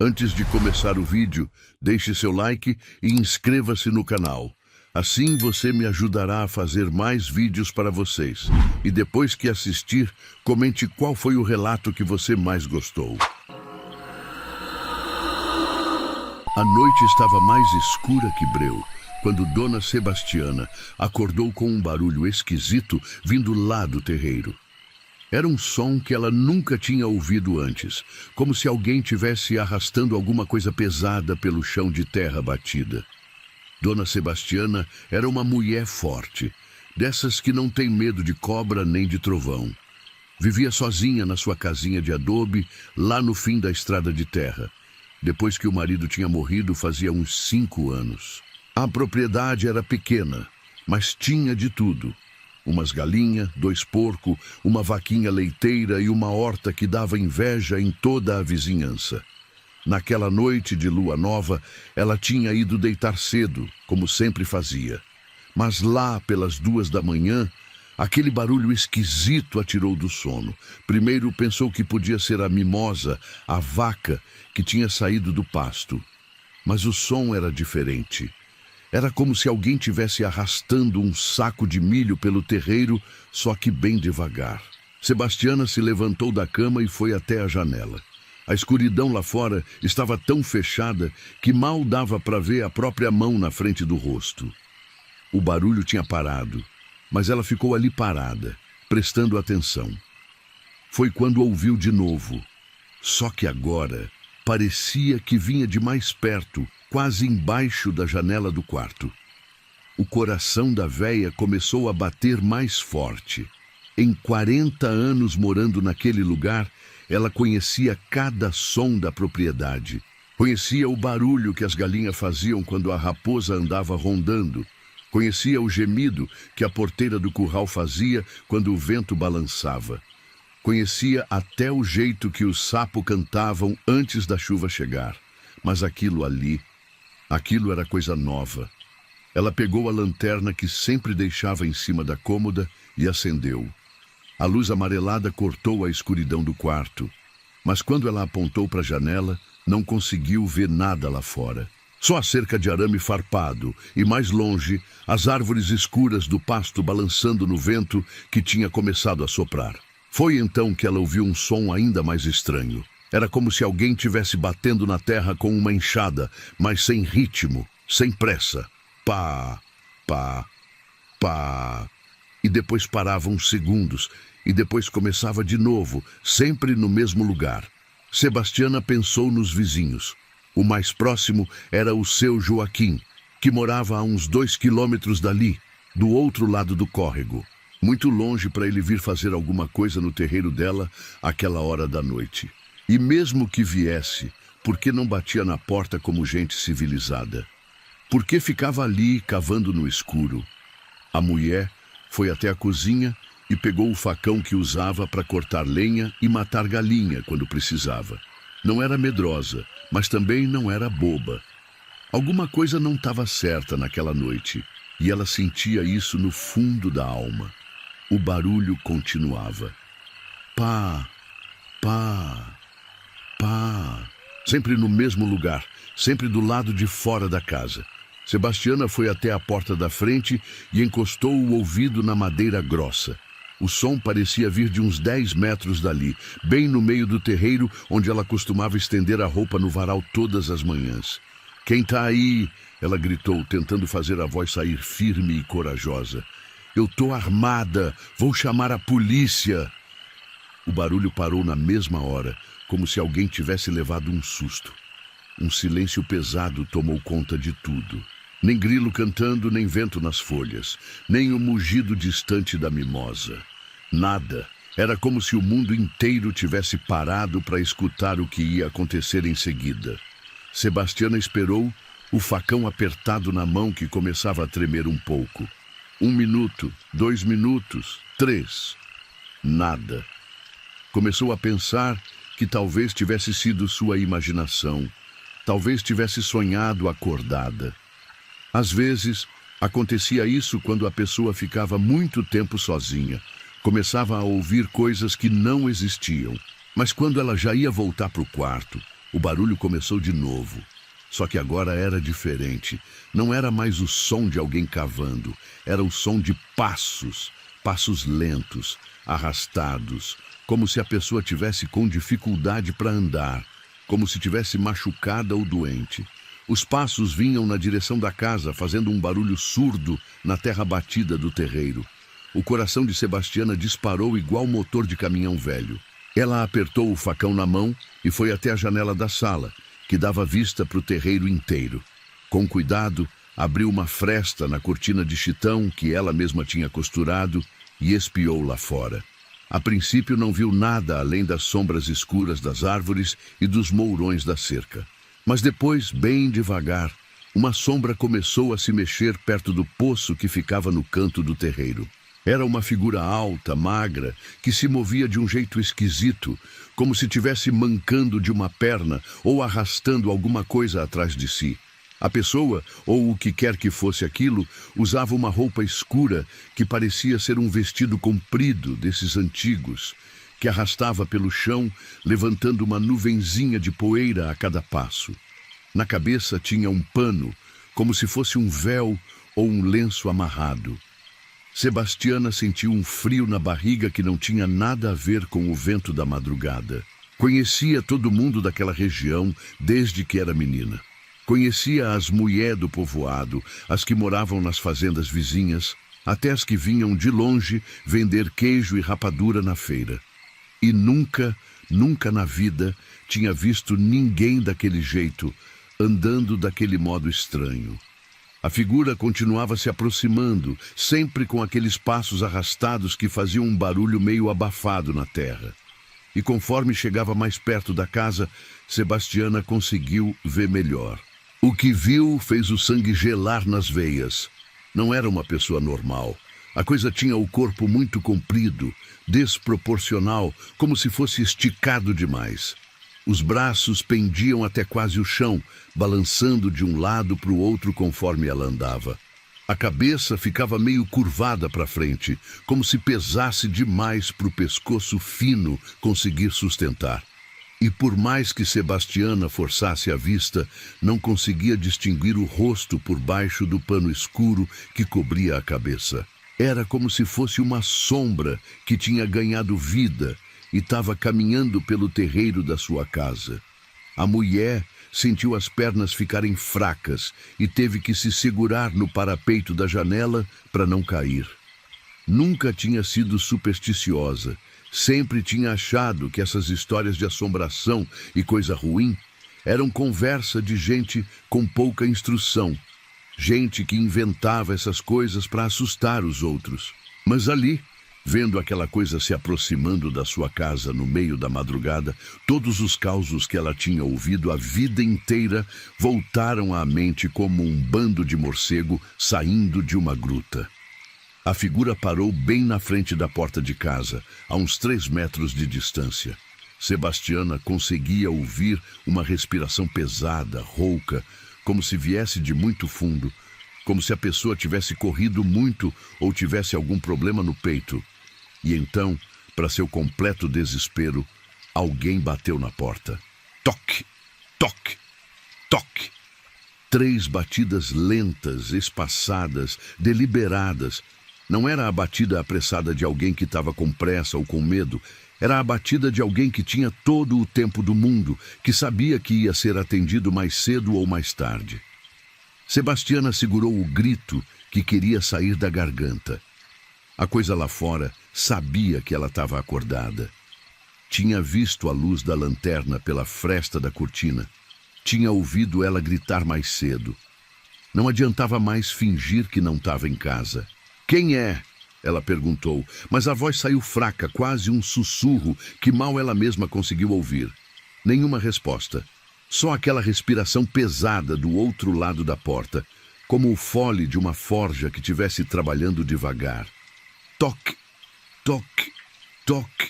Antes de começar o vídeo, deixe seu like e inscreva-se no canal. Assim você me ajudará a fazer mais vídeos para vocês. E depois que assistir, comente qual foi o relato que você mais gostou. A noite estava mais escura que breu, quando Dona Sebastiana acordou com um barulho esquisito vindo lá do terreiro. Era um som que ela nunca tinha ouvido antes, como se alguém tivesse arrastando alguma coisa pesada pelo chão de terra batida. Dona Sebastiana era uma mulher forte, dessas que não tem medo de cobra nem de trovão. Vivia sozinha na sua casinha de adobe, lá no fim da estrada de terra. Depois que o marido tinha morrido, fazia uns 5 anos. A propriedade era pequena, mas tinha de tudo. Umas galinhas, 2 porcos, uma vaquinha leiteira e uma horta que dava inveja em toda a vizinhança. Naquela noite de lua nova, ela tinha ido deitar cedo, como sempre fazia. Mas lá pelas 2 da manhã, aquele barulho esquisito a tirou do sono. Primeiro pensou que podia ser a mimosa, a vaca, que tinha saído do pasto. Mas o som era diferente. Era como se alguém tivesse arrastando um saco de milho pelo terreiro, só que bem devagar. Sebastiana se levantou da cama e foi até a janela. A escuridão lá fora estava tão fechada que mal dava para ver a própria mão na frente do rosto. O barulho tinha parado, mas ela ficou ali parada, prestando atenção. Foi quando ouviu de novo, só que agora parecia que vinha de mais perto, quase embaixo da janela do quarto. O coração da véia começou a bater mais forte. Em 40 anos morando naquele lugar, ela conhecia cada som da propriedade. Conhecia o barulho que as galinhas faziam quando a raposa andava rondando. Conhecia o gemido que a porteira do curral fazia quando o vento balançava. Conhecia até o jeito que os sapos cantavam antes da chuva chegar. Mas aquilo era coisa nova. Ela pegou a lanterna que sempre deixava em cima da cômoda e acendeu. A luz amarelada cortou a escuridão do quarto. Mas quando ela apontou para a janela, não conseguiu ver nada lá fora. Só a cerca de arame farpado e, mais longe, as árvores escuras do pasto balançando no vento que tinha começado a soprar. Foi então que ela ouviu um som ainda mais estranho. Era como se alguém tivesse batendo na terra com uma enxada, mas sem ritmo, sem pressa. Pá, pá, pá. E depois parava uns segundos, e depois começava de novo, sempre no mesmo lugar. Sebastiana pensou nos vizinhos. O mais próximo era o seu Joaquim, que morava a uns 2 quilômetros dali, do outro lado do córrego. Muito longe para ele vir fazer alguma coisa no terreiro dela àquela hora da noite. E mesmo que viesse, por que não batia na porta como gente civilizada? Por que ficava ali, cavando no escuro? A mulher foi até a cozinha e pegou o facão que usava para cortar lenha e matar galinha quando precisava. Não era medrosa, mas também não era boba. Alguma coisa não estava certa naquela noite, e ela sentia isso no fundo da alma. O barulho continuava. Pá, pá, pá. Sempre no mesmo lugar, sempre do lado de fora da casa. Sebastiana foi até a porta da frente e encostou o ouvido na madeira grossa. O som parecia vir de uns 10 metros dali, bem no meio do terreiro onde ela costumava estender a roupa no varal todas as manhãs. "Quem tá aí?" ela gritou, tentando fazer a voz sair firme e corajosa. "Eu tô armada, vou chamar a polícia." O barulho parou na mesma hora, como se alguém tivesse levado um susto. Um silêncio pesado tomou conta de tudo. Nem grilo cantando, nem vento nas folhas, nem o mugido distante da mimosa. Nada. Era como se o mundo inteiro tivesse parado para escutar o que ia acontecer em seguida. Sebastiana esperou, o facão apertado na mão que começava a tremer um pouco. 1 minuto, 2 minutos, 3. Nada. Começou a pensar que talvez tivesse sido sua imaginação. Talvez tivesse sonhado acordada. Às vezes, acontecia isso quando a pessoa ficava muito tempo sozinha. Começava a ouvir coisas que não existiam. Mas quando ela já ia voltar para o quarto, O barulho começou de novo. Só que agora era diferente. Não era mais o som de alguém cavando. Era o som de passos. Passos lentos, arrastados. Como se a pessoa tivesse com dificuldade para andar. Como se tivesse machucada ou doente. Os passos vinham na direção da casa, fazendo um barulho surdo na terra batida do terreiro. O coração de Sebastiana disparou igual motor de caminhão velho. Ela apertou o facão na mão e foi até a janela da sala, que dava vista para o terreiro inteiro. Com cuidado, abriu uma fresta na cortina de chitão que ela mesma tinha costurado e espiou lá fora. A princípio não viu nada além das sombras escuras das árvores e dos mourões da cerca. Mas depois, bem devagar, uma sombra começou a se mexer perto do poço que ficava no canto do terreiro. Era uma figura alta, magra, que se movia de um jeito esquisito, como se tivesse mancando de uma perna ou arrastando alguma coisa atrás de si. A pessoa, ou o que quer que fosse aquilo, usava uma roupa escura que parecia ser um vestido comprido desses antigos, que arrastava pelo chão, levantando uma nuvenzinha de poeira a cada passo. Na cabeça tinha um pano, como se fosse um véu ou um lenço amarrado. Sebastiana sentiu um frio na barriga que não tinha nada a ver com o vento da madrugada. Conhecia todo mundo daquela região desde que era menina. Conhecia as mulheres do povoado, as que moravam nas fazendas vizinhas, até as que vinham de longe vender queijo e rapadura na feira. E nunca na vida tinha visto ninguém daquele jeito, andando daquele modo estranho. A figura continuava se aproximando, sempre com aqueles passos arrastados que faziam um barulho meio abafado na terra. E conforme chegava mais perto da casa, Sebastiana conseguiu ver melhor. O que viu fez o sangue gelar nas veias. Não era uma pessoa normal. A coisa tinha o corpo muito comprido, desproporcional, como se fosse esticado demais. Os braços pendiam até quase o chão, balançando de um lado para o outro conforme ela andava. A cabeça ficava meio curvada para frente, como se pesasse demais para o pescoço fino conseguir sustentar. E por mais que Sebastiana forçasse a vista, não conseguia distinguir o rosto por baixo do pano escuro que cobria a cabeça. Era como se fosse uma sombra que tinha ganhado vida e estava caminhando pelo terreiro da sua casa. A mulher sentiu as pernas ficarem fracas e teve que se segurar no parapeito da janela para não cair. Nunca tinha sido supersticiosa. Sempre tinha achado que essas histórias de assombração e coisa ruim eram conversa de gente com pouca instrução. Gente que inventava essas coisas para assustar os outros. Mas ali, vendo aquela coisa se aproximando da sua casa no meio da madrugada, todos os causos que ela tinha ouvido a vida inteira voltaram à mente como um bando de morcego saindo de uma gruta. A figura parou bem na frente da porta de casa, a uns 3 metros de distância. Sebastiana conseguia ouvir uma respiração pesada, rouca, como se viesse de muito fundo, como se a pessoa tivesse corrido muito ou tivesse algum problema no peito. E então, para seu completo desespero, alguém bateu na porta. Toque, toque, toque. 3 batidas lentas, espaçadas, deliberadas. Não era a batida apressada de alguém que estava com pressa ou com medo. Era a batida de alguém que tinha todo o tempo do mundo, que sabia que ia ser atendido mais cedo ou mais tarde. Sebastiana segurou o grito que queria sair da garganta. A coisa lá fora sabia que ela estava acordada. Tinha visto a luz da lanterna pela fresta da cortina. Tinha ouvido ela gritar mais cedo. Não adiantava mais fingir que não estava em casa. "Quem é?" ela perguntou, mas a voz saiu fraca, quase um sussurro que mal ela mesma conseguiu ouvir. Nenhuma resposta. Só aquela respiração pesada do outro lado da porta, como o fole de uma forja que estivesse trabalhando devagar. Toque, toque, toque.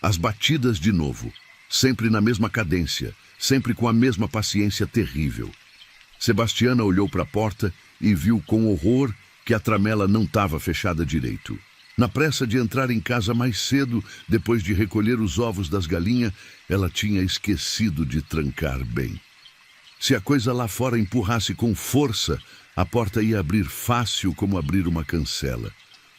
As batidas de novo, sempre na mesma cadência, sempre com a mesma paciência terrível. Sebastiana olhou para a porta e viu com horror que a tramela não estava fechada direito. Na pressa de entrar em casa mais cedo, depois de recolher os ovos das galinhas, ela tinha esquecido de trancar bem. Se a coisa lá fora empurrasse com força, a porta ia abrir fácil como abrir uma cancela.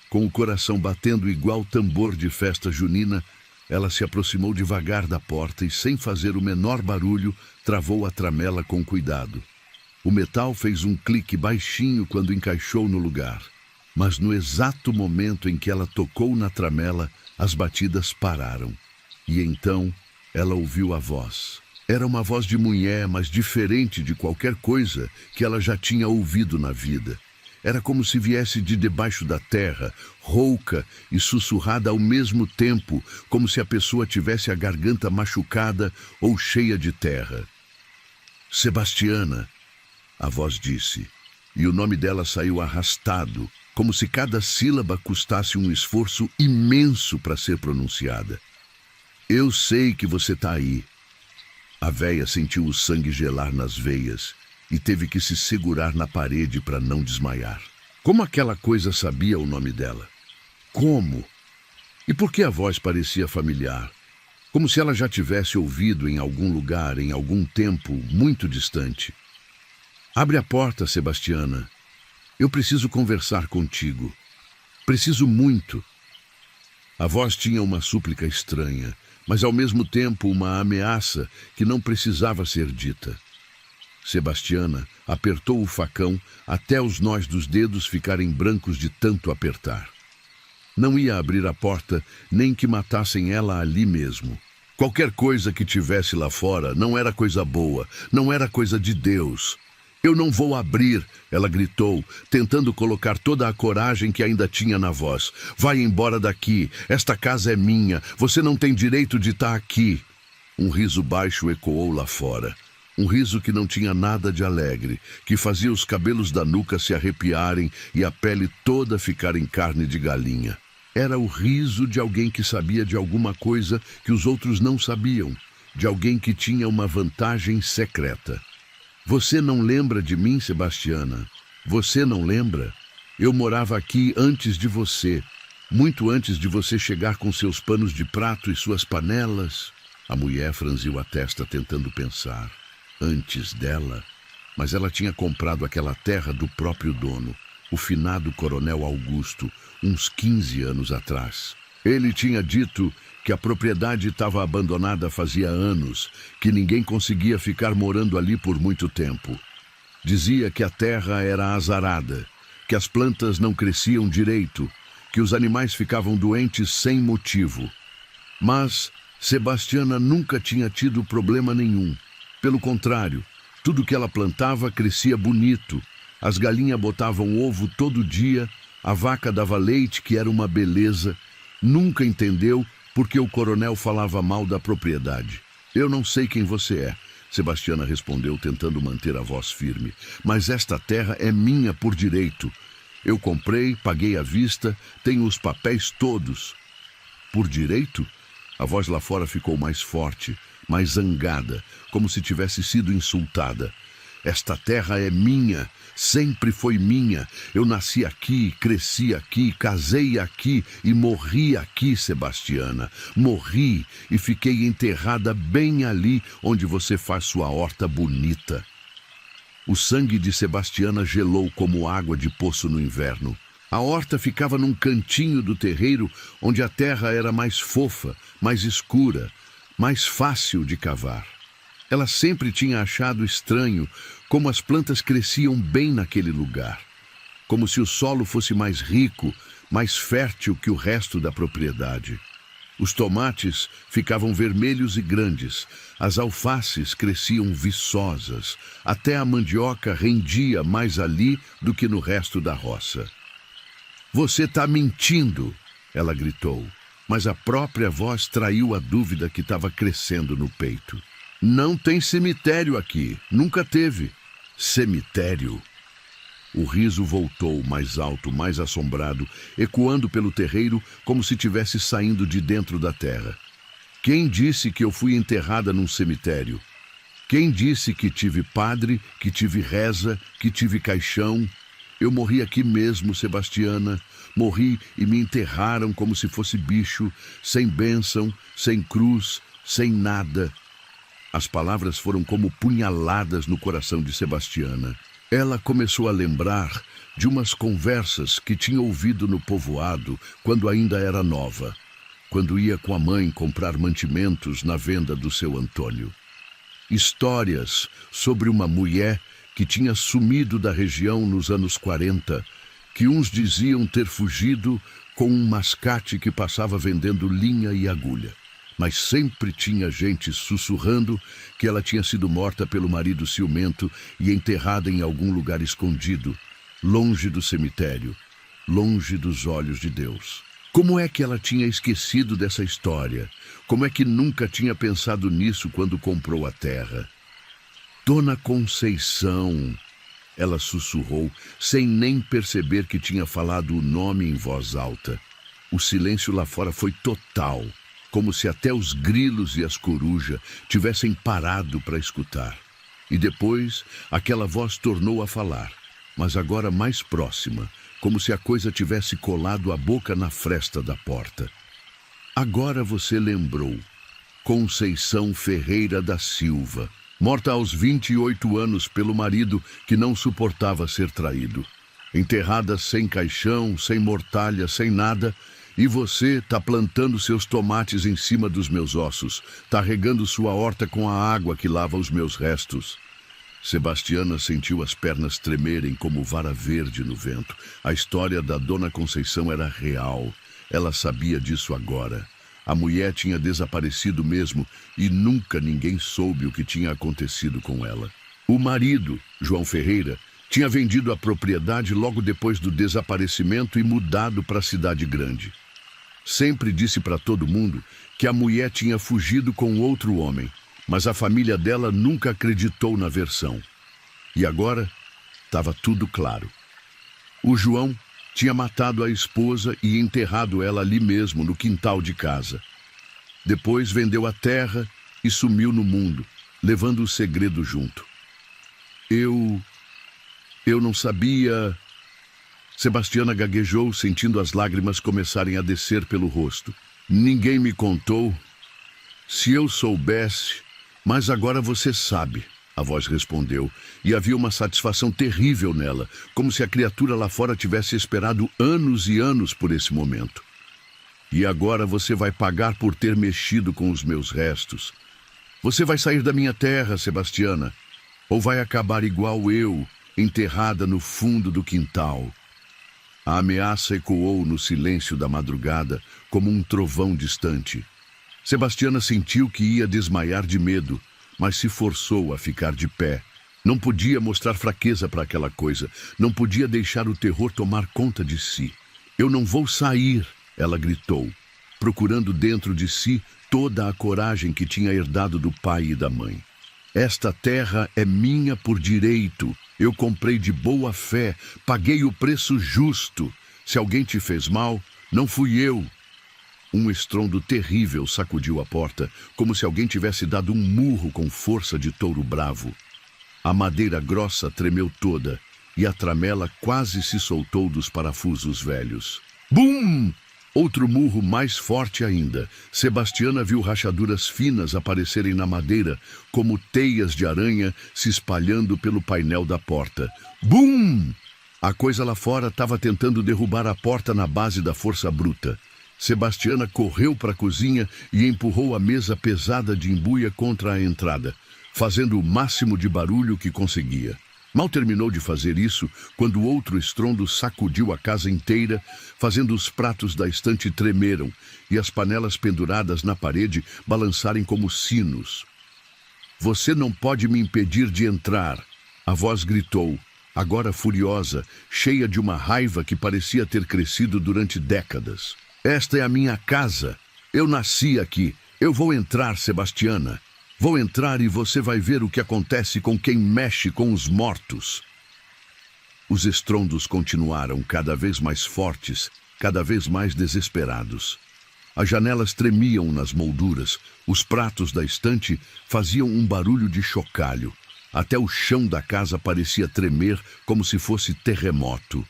Com o coração batendo igual tambor de festa junina, ela se aproximou devagar da porta e, sem fazer o menor barulho, travou a tramela com cuidado. O metal fez um clique baixinho quando encaixou no lugar. Mas no exato momento em que ela tocou na tramela, as batidas pararam. E então ela ouviu a voz. Era uma voz de mulher, mas diferente de qualquer coisa que ela já tinha ouvido na vida. Era como se viesse de debaixo da terra, rouca e sussurrada ao mesmo tempo, como se a pessoa tivesse a garganta machucada ou cheia de terra. Sebastiana, a voz disse, e o nome dela saiu arrastado, como se cada sílaba custasse um esforço imenso para ser pronunciada. Eu sei que você está aí. A véia sentiu o sangue gelar nas veias e teve que se segurar na parede para não desmaiar. Como aquela coisa sabia o nome dela? Como? E por que a voz parecia familiar? Como se ela já tivesse ouvido em algum lugar, em algum tempo muito distante. Abre a porta, Sebastiana. Eu preciso conversar contigo. Preciso muito. A voz tinha uma súplica estranha, mas ao mesmo tempo uma ameaça que não precisava ser dita. Sebastiana apertou o facão até os nós dos dedos ficarem brancos de tanto apertar. Não ia abrir a porta nem que matassem ela ali mesmo. Qualquer coisa que tivesse lá fora não era coisa boa, não era coisa de Deus. Eu não vou abrir, ela gritou, tentando colocar toda a coragem que ainda tinha na voz. Vai embora daqui, esta casa é minha, você não tem direito de estar aqui. Um riso baixo ecoou lá fora. Um riso que não tinha nada de alegre, que fazia os cabelos da nuca se arrepiarem e a pele toda ficar em carne de galinha. Era o riso de alguém que sabia de alguma coisa que os outros não sabiam, de alguém que tinha uma vantagem secreta. Você não lembra de mim, Sebastiana? Você não lembra? Eu morava aqui antes de você, muito antes de você chegar com seus panos de prato e suas panelas. A mulher franziu a testa tentando pensar. Antes dela, mas ela tinha comprado aquela terra do próprio dono, o finado Coronel Augusto, uns 15 anos atrás. Ele tinha dito que a propriedade estava abandonada fazia anos, que ninguém conseguia ficar morando ali por muito tempo. Dizia que a terra era azarada, que as plantas não cresciam direito, que os animais ficavam doentes sem motivo. Mas Sebastiana nunca tinha tido problema nenhum. Pelo contrário, tudo que ela plantava crescia bonito. As galinhas botavam ovo todo dia, a vaca dava leite, que era uma beleza. Nunca entendeu porque o coronel falava mal da propriedade. Eu não sei quem você é, Sebastiana respondeu, tentando manter a voz firme. Mas esta terra é minha por direito. Eu comprei, paguei à vista, tenho os papéis todos. Por direito? A voz lá fora ficou mais forte, mais zangada, como se tivesse sido insultada. Esta terra é minha, sempre foi minha. Eu nasci aqui, cresci aqui, casei aqui e morri aqui, Sebastiana. Morri e fiquei enterrada bem ali onde você faz sua horta bonita. O sangue de Sebastiana gelou como água de poço no inverno. A horta ficava num cantinho do terreiro onde a terra era mais fofa, mais escura, mais fácil de cavar. Ela sempre tinha achado estranho como as plantas cresciam bem naquele lugar, como se o solo fosse mais rico, mais fértil que o resto da propriedade. Os tomates ficavam vermelhos e grandes, as alfaces cresciam viçosas, até a mandioca rendia mais ali do que no resto da roça. Você está mentindo, ela gritou, mas a própria voz traiu a dúvida que estava crescendo no peito. Não tem cemitério aqui, nunca teve. Cemitério? O riso voltou, mais alto, mais assombrado, ecoando pelo terreiro como se tivesse saindo de dentro da terra. Quem disse que eu fui enterrada num cemitério? Quem disse que tive padre, que tive reza, que tive caixão? Eu morri aqui mesmo, Sebastiana. Morri e me enterraram como se fosse bicho, sem bênção, sem cruz, sem nada. As palavras foram como punhaladas no coração de Sebastiana. Ela começou a lembrar de umas conversas que tinha ouvido no povoado quando ainda era nova, quando ia com a mãe comprar mantimentos na venda do seu Antônio. Histórias sobre uma mulher que tinha sumido da região nos anos 40, que uns diziam ter fugido com um mascate que passava vendendo linha e agulha. Mas sempre tinha gente sussurrando que ela tinha sido morta pelo marido ciumento e enterrada em algum lugar escondido, longe do cemitério, longe dos olhos de Deus. Como é que ela tinha esquecido dessa história? Como é que nunca tinha pensado nisso quando comprou a terra? Dona Conceição, ela sussurrou, sem nem perceber que tinha falado o nome em voz alta. O silêncio lá fora foi total, como se até os grilos e as corujas tivessem parado para escutar. E depois, aquela voz tornou a falar, mas agora mais próxima, como se a coisa tivesse colado a boca na fresta da porta. Agora você lembrou. Conceição Ferreira da Silva, morta aos 28 anos pelo marido que não suportava ser traído. Enterrada sem caixão, sem mortalha, sem nada, e você tá plantando seus tomates em cima dos meus ossos, tá regando sua horta com a água que lava os meus restos. Sebastiana sentiu as pernas tremerem como vara verde no vento. A história da Dona Conceição era real. Ela sabia disso agora. A mulher tinha desaparecido mesmo e nunca ninguém soube o que tinha acontecido com ela. O marido, João Ferreira, tinha vendido a propriedade logo depois do desaparecimento e mudado para a cidade grande. Sempre disse para todo mundo que a mulher tinha fugido com outro homem, mas a família dela nunca acreditou na versão. E agora estava tudo claro. O João tinha matado a esposa e enterrado ela ali mesmo, no quintal de casa. Depois vendeu a terra e sumiu no mundo, levando o segredo junto. Eu não sabia... Sebastiana gaguejou, sentindo as lágrimas começarem a descer pelo rosto. Ninguém me contou. Se eu soubesse... Mas agora você sabe, a voz respondeu, e havia uma satisfação terrível nela, como se a criatura lá fora tivesse esperado anos e anos por esse momento. E agora você vai pagar por ter mexido com os meus restos. Você vai sair da minha terra, Sebastiana, ou vai acabar igual eu, enterrada no fundo do quintal. A ameaça ecoou no silêncio da madrugada como um trovão distante. Sebastiana sentiu que ia desmaiar de medo, mas se forçou a ficar de pé. Não podia mostrar fraqueza para aquela coisa, não podia deixar o terror tomar conta de si. Eu não vou sair, ela gritou, procurando dentro de si toda a coragem que tinha herdado do pai e da mãe. Esta terra é minha por direito. Eu comprei de boa fé, paguei o preço justo. Se alguém te fez mal, não fui eu. Um estrondo terrível sacudiu a porta, como se alguém tivesse dado um murro com força de touro bravo. A madeira grossa tremeu toda e a tramela quase se soltou dos parafusos velhos. Bum! Outro murro mais forte ainda. Sebastiana viu rachaduras finas aparecerem na madeira, como teias de aranha se espalhando pelo painel da porta. Bum! A coisa lá fora estava tentando derrubar a porta na base da força bruta. Sebastiana correu para a cozinha e empurrou a mesa pesada de embuia contra a entrada, fazendo o máximo de barulho que conseguia. Mal terminou de fazer isso, quando outro estrondo sacudiu a casa inteira, fazendo os pratos da estante tremeram e as panelas penduradas na parede balançarem como sinos. Você não pode me impedir de entrar, a voz gritou, agora furiosa, cheia de uma raiva que parecia ter crescido durante décadas. Esta é a minha casa. Eu nasci aqui. Eu vou entrar, Sebastiana. Vou entrar e você vai ver o que acontece com quem mexe com os mortos. Os estrondos continuaram cada vez mais fortes, cada vez mais desesperados. As janelas tremiam nas molduras, os pratos da estante faziam um barulho de chocalho. Até o chão da casa parecia tremer como se fosse terremoto.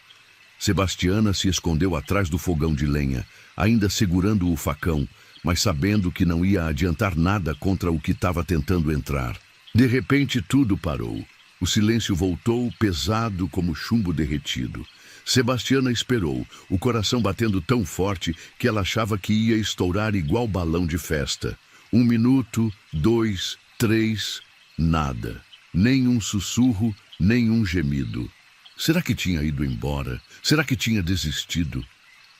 Sebastiana se escondeu atrás do fogão de lenha, ainda segurando o facão, mas sabendo que não ia adiantar nada contra o que estava tentando entrar. De repente tudo parou. O silêncio voltou, pesado como chumbo derretido. Sebastiana esperou, o coração batendo tão forte que ela achava que ia estourar igual balão de festa. 1 minuto, 2, 3, nada. Nem um sussurro, nem um gemido. Será que tinha ido embora? Será que tinha desistido?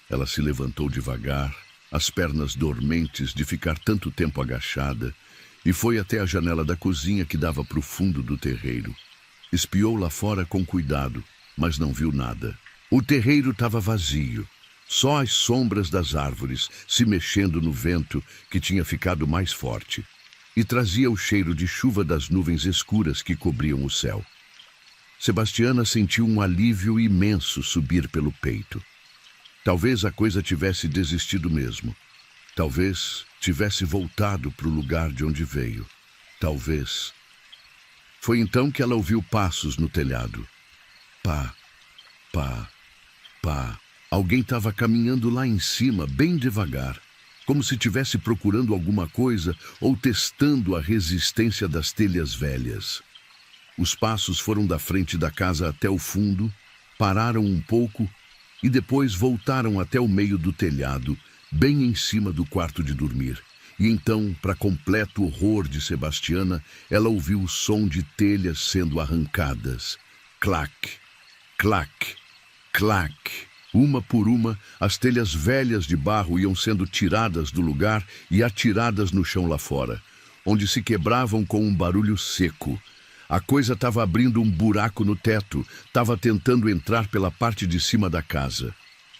Ela se levantou devagar, as pernas dormentes de ficar tanto tempo agachada, e foi até a janela da cozinha que dava para o fundo do terreiro. Espiou lá fora com cuidado, mas não viu nada. O terreiro estava vazio, só as sombras das árvores se mexendo no vento que tinha ficado mais forte, e trazia o cheiro de chuva das nuvens escuras que cobriam o céu. Sebastiana sentiu um alívio imenso subir pelo peito. Talvez a coisa tivesse desistido mesmo. Talvez tivesse voltado para o lugar de onde veio. Talvez. Foi então que ela ouviu passos no telhado. Pá, pá, pá. Alguém estava caminhando lá em cima, bem devagar, como se estivesse procurando alguma coisa ou testando a resistência das telhas velhas. Os passos foram da frente da casa até o fundo, pararam um pouco e depois voltaram até o meio do telhado, bem em cima do quarto de dormir. E então, para completo horror de Sebastiana, ela ouviu o som de telhas sendo arrancadas. Clac, clac, clac. Uma por uma, as telhas velhas de barro iam sendo tiradas do lugar e atiradas no chão lá fora, onde se quebravam com um barulho seco. A coisa estava abrindo um buraco no teto, estava tentando entrar pela parte de cima da casa.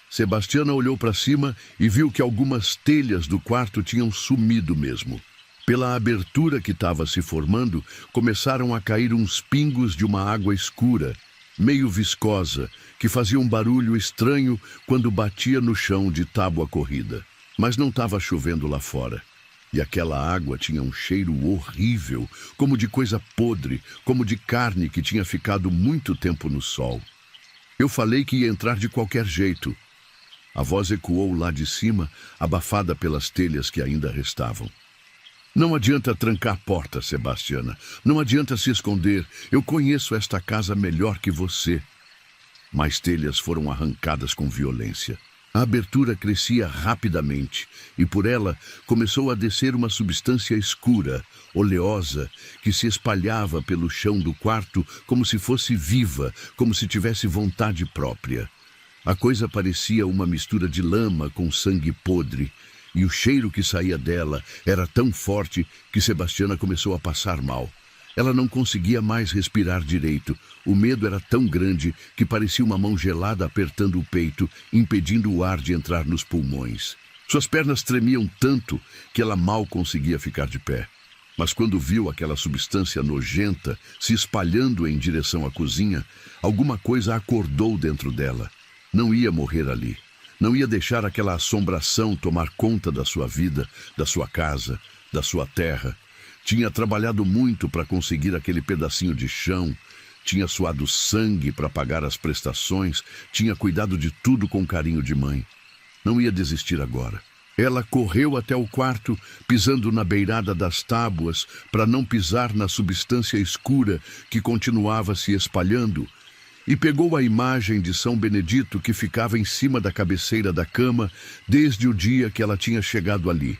Sebastiana olhou para cima e viu que algumas telhas do quarto tinham sumido mesmo. Pela abertura que estava se formando, começaram a cair uns pingos de uma água escura, meio viscosa, que fazia um barulho estranho quando batia no chão de tábua corrida. Mas não estava chovendo lá fora. E aquela água tinha um cheiro horrível, como de coisa podre, como de carne que tinha ficado muito tempo no sol. Eu falei que ia entrar de qualquer jeito. A voz ecoou lá de cima, abafada pelas telhas que ainda restavam. Não adianta trancar a porta, Sebastiana. Não adianta se esconder. Eu conheço esta casa melhor que você. Mais telhas foram arrancadas com violência. A abertura crescia rapidamente e por ela começou a descer uma substância escura, oleosa, que se espalhava pelo chão do quarto como se fosse viva, como se tivesse vontade própria. A coisa parecia uma mistura de lama com sangue podre, e o cheiro que saía dela era tão forte que Sebastiana começou a passar mal. Ela não conseguia mais respirar direito. O medo era tão grande que parecia uma mão gelada apertando o peito, impedindo o ar de entrar nos pulmões. Suas pernas tremiam tanto que ela mal conseguia ficar de pé. Mas quando viu aquela substância nojenta se espalhando em direção à cozinha, alguma coisa acordou dentro dela. Não ia morrer ali. Não ia deixar aquela assombração tomar conta da sua vida, da sua casa, da sua terra. Tinha trabalhado muito para conseguir aquele pedacinho de chão, tinha suado sangue para pagar as prestações, tinha cuidado de tudo com carinho de mãe. Não ia desistir agora. Ela correu até o quarto, pisando na beirada das tábuas para não pisar na substância escura que continuava se espalhando, e pegou a imagem de São Benedito que ficava em cima da cabeceira da cama desde o dia que ela tinha chegado ali.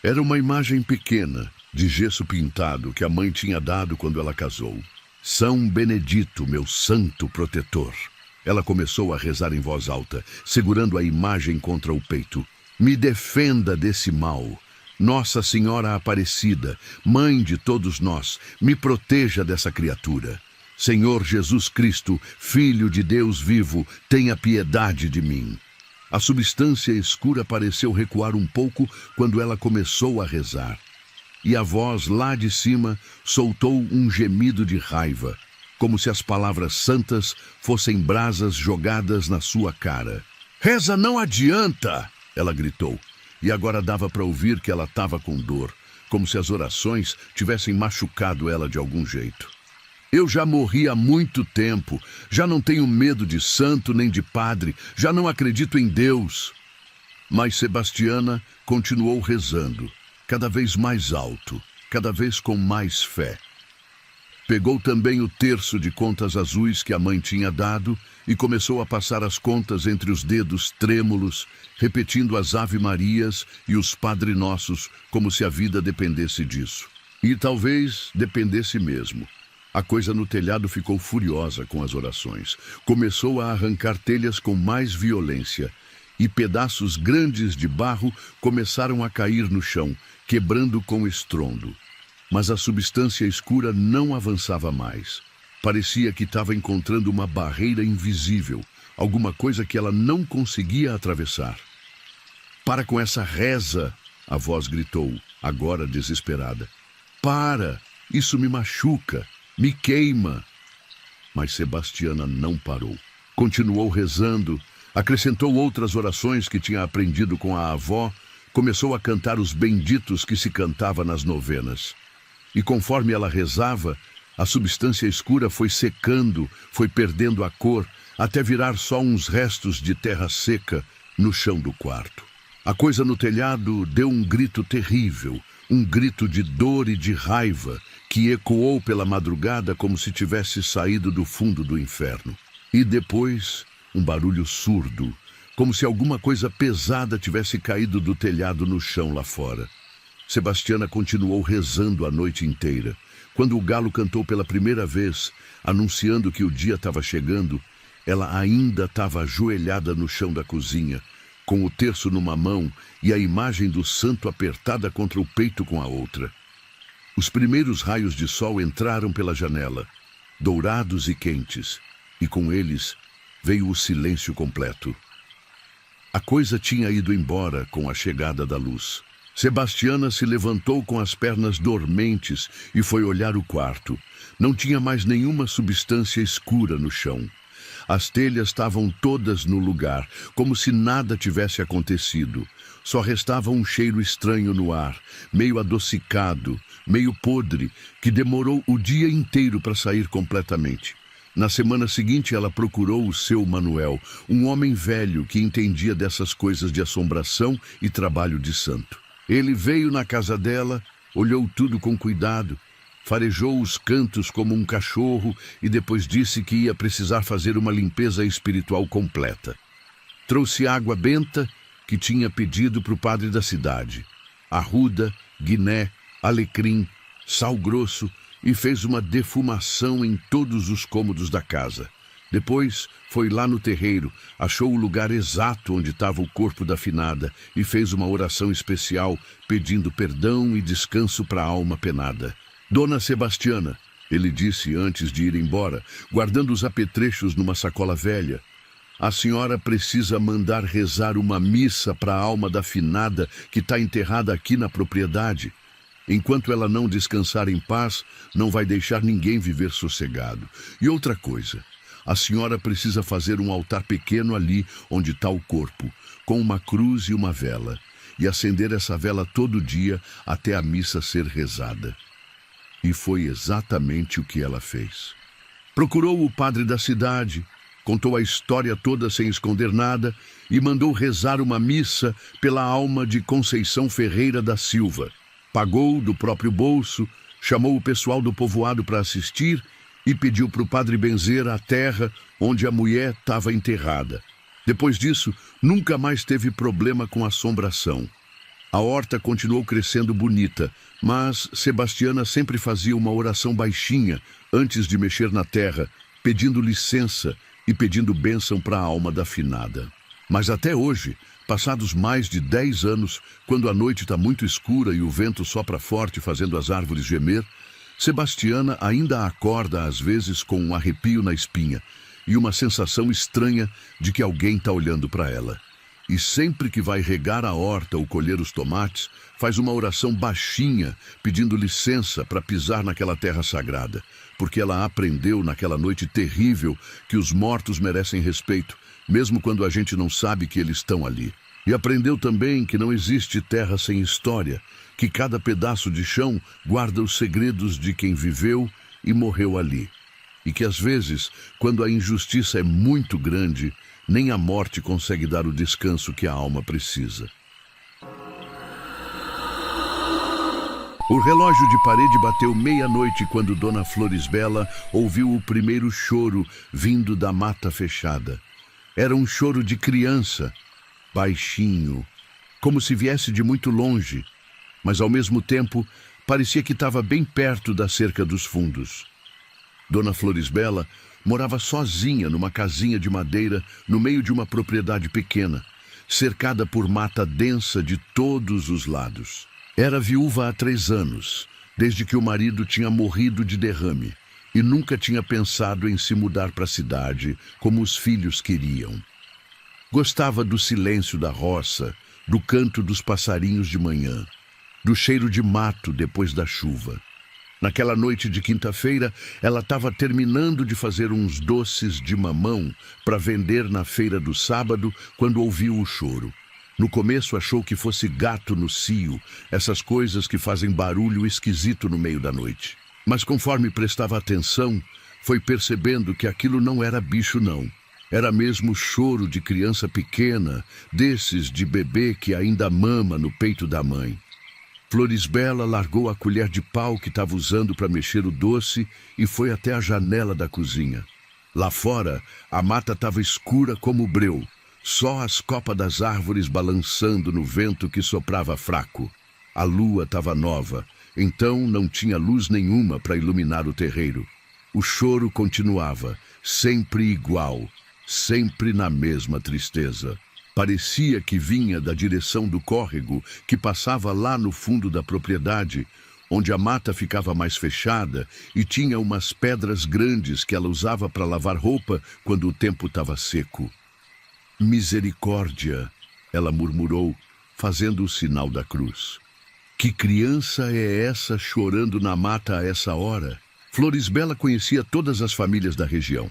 Era uma imagem pequena, de gesso pintado, que a mãe tinha dado quando ela casou. São Benedito, meu santo protetor. Ela começou a rezar em voz alta, segurando a imagem contra o peito. Me defenda desse mal. Nossa Senhora Aparecida, mãe de todos nós, me proteja dessa criatura. Senhor Jesus Cristo, Filho de Deus vivo, tenha piedade de mim. A substância escura pareceu recuar um pouco quando ela começou a rezar. E a voz lá de cima soltou um gemido de raiva, como se as palavras santas fossem brasas jogadas na sua cara. Reza não adianta! Ela gritou, e agora dava para ouvir que ela estava com dor, como se as orações tivessem machucado ela de algum jeito. Eu já morri há muito tempo, já não tenho medo de santo nem de padre, já não acredito em Deus. Mas Sebastiana continuou rezando, cada vez mais alto, cada vez com mais fé. Pegou também o terço de contas azuis que a mãe tinha dado e começou a passar as contas entre os dedos trêmulos, repetindo as Ave-Marias e os Padre Nossos como se a vida dependesse disso. E talvez dependesse mesmo. A coisa no telhado ficou furiosa com as orações. Começou a arrancar telhas com mais violência e pedaços grandes de barro começaram a cair no chão, quebrando com estrondo. Mas a substância escura não avançava mais. Parecia que estava encontrando uma barreira invisível, alguma coisa que ela não conseguia atravessar. Para com essa reza, a voz gritou, agora desesperada. Para! Isso me machuca, me queima. Mas Sebastiana não parou. Continuou rezando, acrescentou outras orações que tinha aprendido com a avó, começou a cantar os benditos que se cantava nas novenas. E conforme ela rezava, a substância escura foi secando, foi perdendo a cor, até virar só uns restos de terra seca no chão do quarto. A coisa no telhado deu um grito terrível, um grito de dor e de raiva, que ecoou pela madrugada como se tivesse saído do fundo do inferno. E depois, um barulho surdo, como se alguma coisa pesada tivesse caído do telhado no chão lá fora. Sebastiana continuou rezando a noite inteira. Quando o galo cantou pela primeira vez, anunciando que o dia estava chegando, ela ainda estava ajoelhada no chão da cozinha, com o terço numa mão e a imagem do santo apertada contra o peito com a outra. Os primeiros raios de sol entraram pela janela, dourados e quentes, e com eles veio o silêncio completo. A coisa tinha ido embora com a chegada da luz. Sebastiana se levantou com as pernas dormentes e foi olhar o quarto. Não tinha mais nenhuma substância escura no chão. As telhas estavam todas no lugar, como se nada tivesse acontecido. Só restava um cheiro estranho no ar, meio adocicado, meio podre, que demorou o dia inteiro para sair completamente. Na semana seguinte, ela procurou o seu Manuel, um homem velho que entendia dessas coisas de assombração e trabalho de santo. Ele veio na casa dela, olhou tudo com cuidado, farejou os cantos como um cachorro e depois disse que ia precisar fazer uma limpeza espiritual completa. Trouxe água benta que tinha pedido para o padre da cidade, arruda, guiné, alecrim, sal grosso e fez uma defumação em todos os cômodos da casa. Depois foi lá no terreiro, achou o lugar exato onde estava o corpo da finada e fez uma oração especial pedindo perdão e descanso para a alma penada. Dona Sebastiana, ele disse antes de ir embora, guardando os apetrechos numa sacola velha, a senhora precisa mandar rezar uma missa para a alma da finada que está enterrada aqui na propriedade. Enquanto ela não descansar em paz, não vai deixar ninguém viver sossegado. E outra coisa, a senhora precisa fazer um altar pequeno ali onde está o corpo, com uma cruz e uma vela, e acender essa vela todo dia até a missa ser rezada. E foi exatamente o que ela fez. Procurou o padre da cidade, contou a história toda sem esconder nada e mandou rezar uma missa pela alma de Conceição Ferreira da Silva. Pagou do próprio bolso, chamou o pessoal do povoado para assistir e pediu para o padre benzer a terra onde a mulher estava enterrada. Depois disso, nunca mais teve problema com assombração. A horta continuou crescendo bonita, mas Sebastiana sempre fazia uma oração baixinha antes de mexer na terra, pedindo licença e pedindo bênção para a alma da finada. Mas até hoje, passados mais de 10 anos, quando a noite está muito escura e o vento sopra forte fazendo as árvores gemer, Sebastiana ainda acorda às vezes com um arrepio na espinha e uma sensação estranha de que alguém está olhando para ela. E sempre que vai regar a horta ou colher os tomates, faz uma oração baixinha, pedindo licença para pisar naquela terra sagrada, porque ela aprendeu naquela noite terrível que os mortos merecem respeito, mesmo quando a gente não sabe que eles estão ali. E aprendeu também que não existe terra sem história, que cada pedaço de chão guarda os segredos de quem viveu e morreu ali. e que às vezes, quando a injustiça é muito grande, nem a morte consegue dar o descanso que a alma precisa. O relógio de parede bateu meia-noite quando Dona Florisbela ouviu o primeiro choro vindo da mata fechada. Era um choro de criança, baixinho, como se viesse de muito longe, mas ao mesmo tempo parecia que estava bem perto da cerca dos fundos. Dona Florisbela morava sozinha numa casinha de madeira no meio de uma propriedade pequena, cercada por mata densa de todos os lados. Era viúva há 3 anos, desde que o marido tinha morrido de derrame, e nunca tinha pensado em se mudar para a cidade como os filhos queriam. Gostava do silêncio da roça, do canto dos passarinhos de manhã, do cheiro de mato depois da chuva. Naquela noite de quinta-feira, ela estava terminando de fazer uns doces de mamão para vender na feira do sábado quando ouviu o choro. No começo achou que fosse gato no cio, essas coisas que fazem barulho esquisito no meio da noite. Mas conforme prestava atenção, foi percebendo que aquilo não era bicho não. Era mesmo choro de criança pequena, desses de bebê que ainda mama no peito da mãe. Florisbela largou a colher de pau que estava usando para mexer o doce e foi até a janela da cozinha. Lá fora, a mata estava escura como breu, só as copas das árvores balançando no vento que soprava fraco. A lua estava nova, então não tinha luz nenhuma para iluminar o terreiro. O choro continuava, sempre igual, sempre na mesma tristeza. Parecia que vinha da direção do córrego que passava lá no fundo da propriedade, onde a mata ficava mais fechada e tinha umas pedras grandes que ela usava para lavar roupa quando o tempo estava seco. Misericórdia, ela murmurou, fazendo o sinal da cruz. Que criança é essa chorando na mata a essa hora? Florisbela conhecia todas as famílias da região.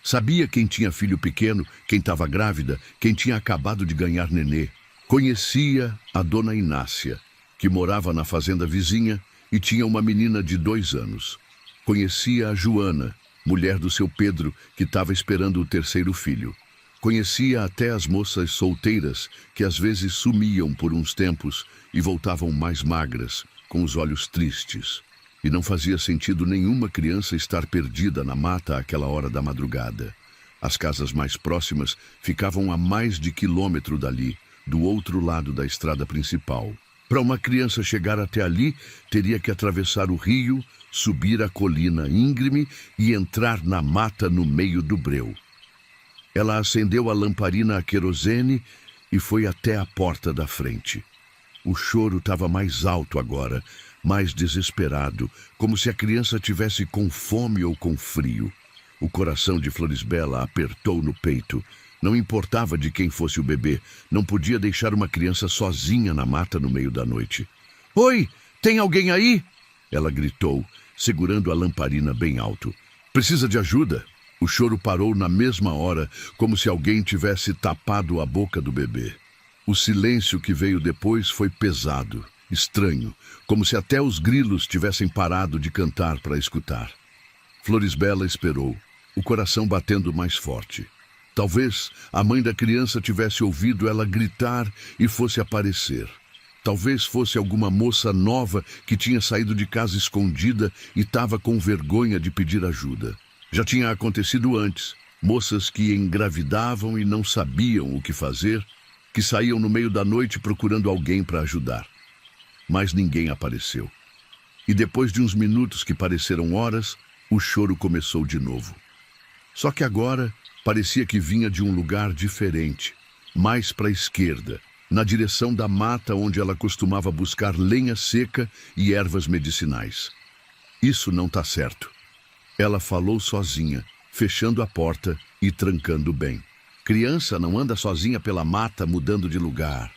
Sabia quem tinha filho pequeno, quem estava grávida, quem tinha acabado de ganhar nenê. Conhecia a dona Inácia, que morava na fazenda vizinha e tinha uma menina de 2 anos. Conhecia a Joana, mulher do seu Pedro, que estava esperando o 3º filho. Conhecia até as moças solteiras, que às vezes sumiam por uns tempos e voltavam mais magras, com os olhos tristes. E não fazia sentido nenhuma criança estar perdida na mata àquela hora da madrugada. As casas mais próximas ficavam a mais de quilômetro dali, do outro lado da estrada principal. Para uma criança chegar até ali, teria que atravessar o rio, subir a colina íngreme e entrar na mata no meio do breu. Ela acendeu a lamparina a querosene e foi até a porta da frente. O choro estava mais alto agora, mais desesperado, como se a criança tivesse com fome ou com frio. O coração de Florisbela apertou no peito. Não importava de quem fosse o bebê, não podia deixar uma criança sozinha na mata no meio da noite. — Oi, tem alguém aí? Ela gritou, segurando a lamparina bem alto. — Precisa de ajuda? O choro parou na mesma hora, como se alguém tivesse tapado a boca do bebê. O silêncio que veio depois foi pesado, estranho, como se até os grilos tivessem parado de cantar para escutar. Florisbela esperou, o coração batendo mais forte. Talvez a mãe da criança tivesse ouvido ela gritar e fosse aparecer. Talvez fosse alguma moça nova que tinha saído de casa escondida e estava com vergonha de pedir ajuda. Já tinha acontecido antes, moças que engravidavam e não sabiam o que fazer, que saíam no meio da noite procurando alguém para ajudar. Mas ninguém apareceu. E depois de uns minutos que pareceram horas, o choro começou de novo. Só que agora parecia que vinha de um lugar diferente, mais para a esquerda, na direção da mata onde ela costumava buscar lenha seca e ervas medicinais. Isso não está certo. Ela falou sozinha, fechando a porta e trancando bem. Criança não anda sozinha pela mata mudando de lugar.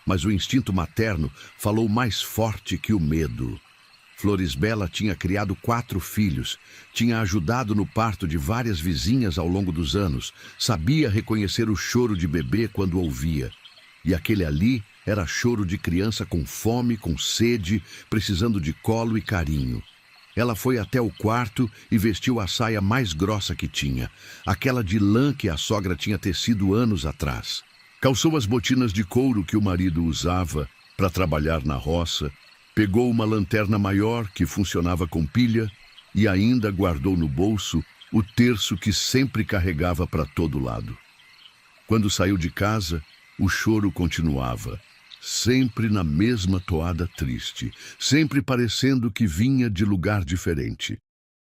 Mas o instinto materno falou mais forte que o medo. Florisbela tinha criado 4 filhos, tinha ajudado no parto de várias vizinhas ao longo dos anos, sabia reconhecer o choro de bebê quando ouvia. E aquele ali era choro de criança com fome, com sede, precisando de colo e carinho. ela foi até o quarto e vestiu a saia mais grossa que tinha, aquela de lã que a sogra tinha tecido anos atrás. Calçou as botinas de couro que o marido usava para trabalhar na roça, pegou uma lanterna maior que funcionava com pilha e ainda guardou no bolso o terço que sempre carregava para todo lado. Quando saiu de casa, o choro continuava, sempre na mesma toada triste, sempre parecendo que vinha de lugar diferente.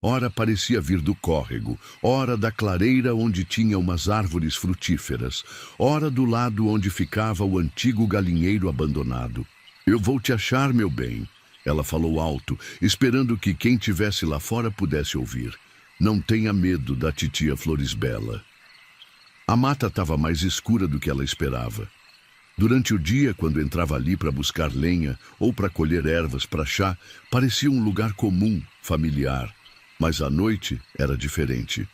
Ora parecia vir do córrego, ora da clareira onde tinha umas árvores frutíferas, ora do lado onde ficava o antigo galinheiro abandonado. "Eu vou te achar, meu bem", ela falou alto, esperando que quem tivesse lá fora pudesse ouvir. "Não tenha medo da titia Florisbela." A mata estava mais escura do que ela esperava. Durante o dia, quando entrava ali para buscar lenha ou para colher ervas para chá, parecia um lugar comum, familiar. Mas à noite era diferente.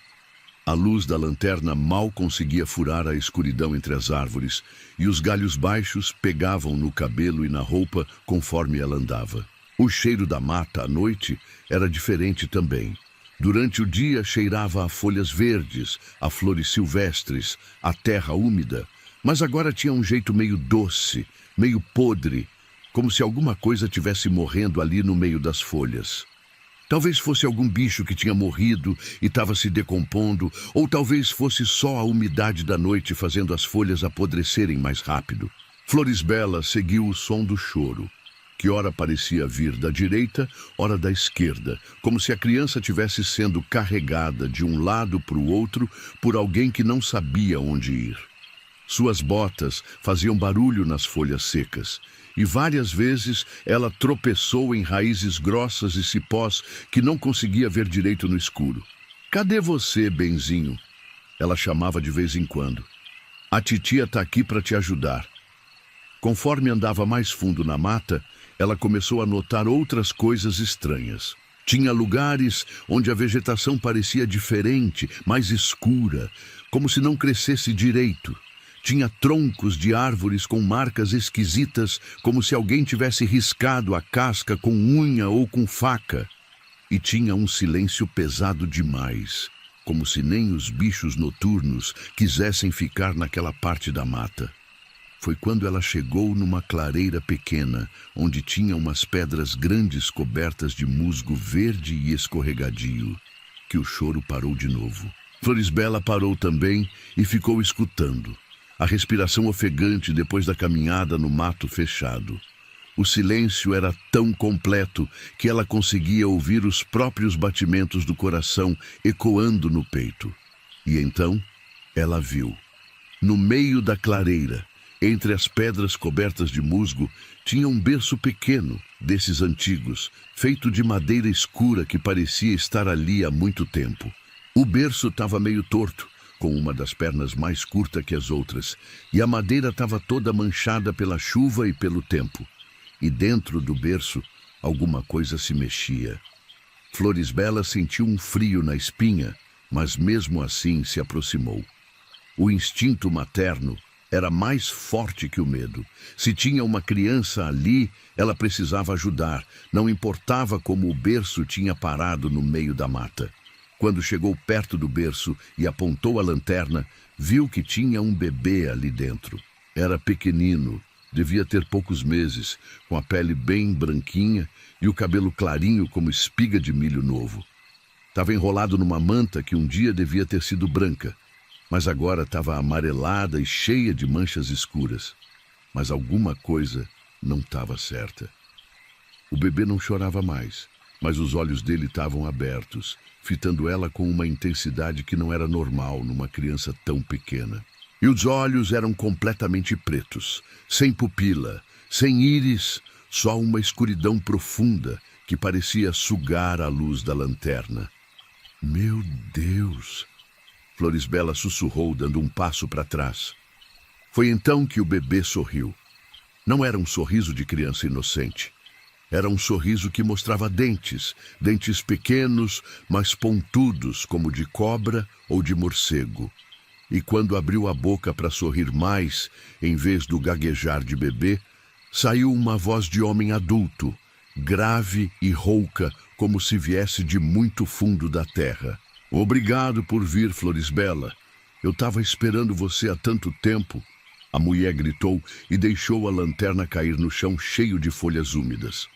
A luz da lanterna mal conseguia furar a escuridão entre as árvores, e os galhos baixos pegavam no cabelo e na roupa conforme ela andava. O cheiro da mata à noite era diferente também. Durante o dia cheirava a folhas verdes, a flores silvestres, a terra úmida, mas agora tinha um jeito meio doce, meio podre, como se alguma coisa tivesse morrendo ali no meio das folhas. Talvez fosse algum bicho que tinha morrido e estava se decompondo, ou talvez fosse só a umidade da noite fazendo as folhas apodrecerem mais rápido. Florisbela seguiu o som do choro, que ora parecia vir da direita, ora da esquerda, como se a criança tivesse sendo carregada de um lado para o outro por alguém que não sabia onde ir. Suas botas faziam barulho nas folhas secas, e várias vezes ela tropeçou em raízes grossas e cipós que não conseguia ver direito no escuro. "Cadê você, benzinho?" ela chamava de vez em quando. "A titia está aqui para te ajudar." Conforme andava mais fundo na mata, ela começou a notar outras coisas estranhas. Tinha lugares onde a vegetação parecia diferente, mais escura, como se não crescesse direito. Tinha troncos de árvores com marcas esquisitas, como se alguém tivesse riscado a casca com unha ou com faca. E tinha um silêncio pesado demais, como se nem os bichos noturnos quisessem ficar naquela parte da mata. Foi quando ela chegou numa clareira pequena, onde tinha umas pedras grandes cobertas de musgo verde e escorregadio, que o choro parou de novo. Florisbela parou também e ficou escutando. A respiração ofegante depois da caminhada no mato fechado. O silêncio era tão completo que ela conseguia ouvir os próprios batimentos do coração ecoando no peito. E então ela viu. No meio da clareira, entre as pedras cobertas de musgo, tinha um berço pequeno, desses antigos, feito de madeira escura que parecia estar ali há muito tempo. O berço estava meio torto, com uma das pernas mais curta que as outras, e a madeira estava toda manchada pela chuva e pelo tempo. E dentro do berço, alguma coisa se mexia. Florisbela sentiu um frio na espinha, mas mesmo assim se aproximou. O instinto materno era mais forte que o medo. Se tinha uma criança ali, ela precisava ajudar, não importava como o berço tinha parado no meio da mata. Quando chegou perto do berço e apontou a lanterna, viu que tinha um bebê ali dentro. Era pequenino, devia ter poucos meses, com a pele bem branquinha e o cabelo clarinho como espiga de milho novo. Estava enrolado numa manta que um dia devia ter sido branca, mas agora estava amarelada e cheia de manchas escuras. Mas alguma coisa não estava certa. O bebê não chorava mais, mas os olhos dele estavam abertos, fitando ela com uma intensidade que não era normal numa criança tão pequena. E os olhos eram completamente pretos, sem pupila, sem íris, só uma escuridão profunda que parecia sugar a luz da lanterna. "Meu Deus!" Florisbela sussurrou, dando um passo para trás. Foi então que o bebê sorriu. Não era um sorriso de criança inocente. Era um sorriso que mostrava dentes, dentes pequenos, mas pontudos, como de cobra ou de morcego. E quando abriu a boca para sorrir mais, em vez do gaguejar de bebê, saiu uma voz de homem adulto, grave e rouca, como se viesse de muito fundo da terra. Obrigado por vir, Florisbela. Eu estava esperando você há tanto tempo. A mulher gritou e deixou a lanterna cair no chão cheio de folhas úmidas.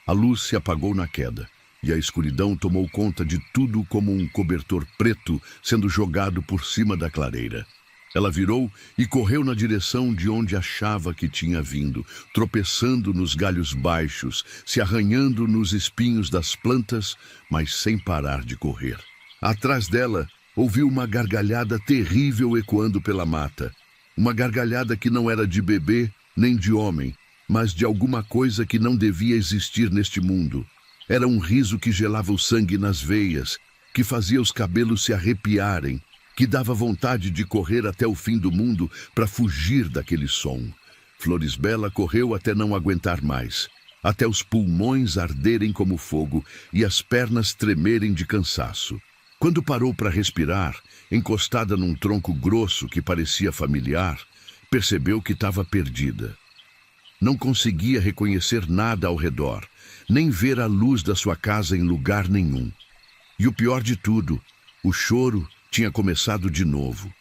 A luz se apagou na queda e a escuridão tomou conta de tudo como um cobertor preto sendo jogado por cima da clareira. Ela virou e correu na direção de onde achava que tinha vindo, tropeçando nos galhos baixos, se arranhando nos espinhos das plantas, mas sem parar de correr. Atrás dela, ouviu uma gargalhada terrível ecoando pela mata. Uma gargalhada que não era de bebê nem de homem, mas de alguma coisa que não devia existir neste mundo. Era um riso que gelava o sangue nas veias, que fazia os cabelos se arrepiarem, que dava vontade de correr até o fim do mundo para fugir daquele som. Florisbela correu até não aguentar mais, até os pulmões arderem como fogo e as pernas tremerem de cansaço. Quando parou para respirar, encostada num tronco grosso que parecia familiar, percebeu que estava perdida. Não conseguia reconhecer nada ao redor, nem ver a luz da sua casa em lugar nenhum. E o pior de tudo, o choro tinha começado de novo.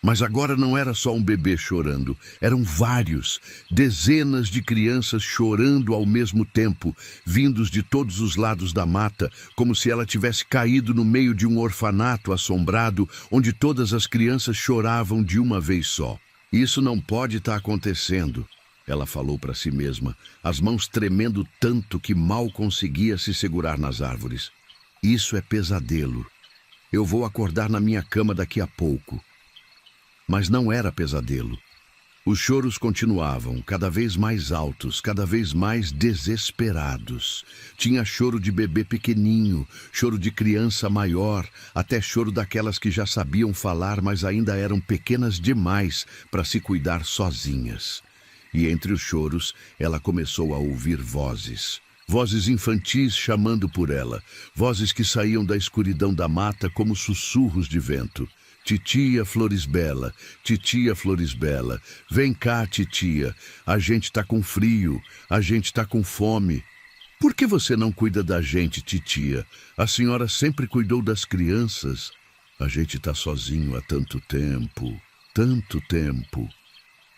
Mas agora não era só um bebê chorando, eram vários, dezenas de crianças chorando ao mesmo tempo, vindos de todos os lados da mata, como se ela tivesse caído no meio de um orfanato assombrado, onde todas as crianças choravam de uma vez só. Isso não pode estar acontecendo, ela falou para si mesma, as mãos tremendo tanto que mal conseguia se segurar nas árvores. Isso é pesadelo. Eu vou acordar na minha cama daqui a pouco. Mas não era pesadelo. Os choros continuavam, cada vez mais altos, cada vez mais desesperados. Tinha choro de bebê pequeninho, choro de criança maior, até choro daquelas que já sabiam falar, mas ainda eram pequenas demais para se cuidar sozinhas. E entre os choros, ela começou a ouvir vozes. Vozes infantis chamando por ela, vozes que saíam da escuridão da mata como sussurros de vento. Titia Florisbela, vem cá, titia, a gente tá com frio, a gente tá com fome. Por que você não cuida da gente, titia? A senhora sempre cuidou das crianças. A gente tá sozinho há tanto tempo, tanto tempo.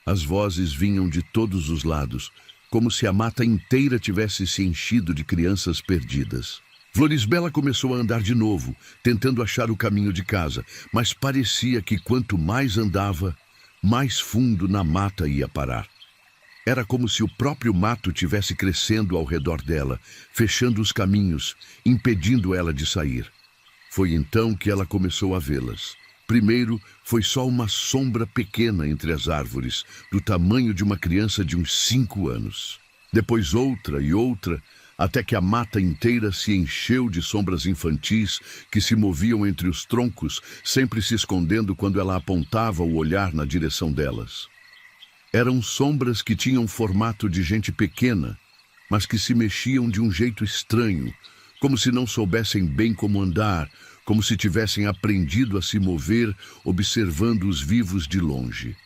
As vozes vinham de todos os lados, como se a mata inteira tivesse se enchido de crianças perdidas. Florisbela começou a andar de novo, tentando achar o caminho de casa, mas parecia que quanto mais andava, mais fundo na mata ia parar. Era como se o próprio mato tivesse crescendo ao redor dela, fechando os caminhos, impedindo ela de sair. Foi então que ela começou a vê-las. Primeiro, foi só uma sombra pequena entre as árvores, do tamanho de uma criança de uns 5 anos. Depois outra e outra, até que a mata inteira se encheu de sombras infantis que se moviam entre os troncos, sempre se escondendo quando ela apontava o olhar na direção delas. Eram sombras que tinham formato de gente pequena, mas que se mexiam de um jeito estranho, como se não soubessem bem como andar, como se tivessem aprendido a se mover, observando os vivos de longe.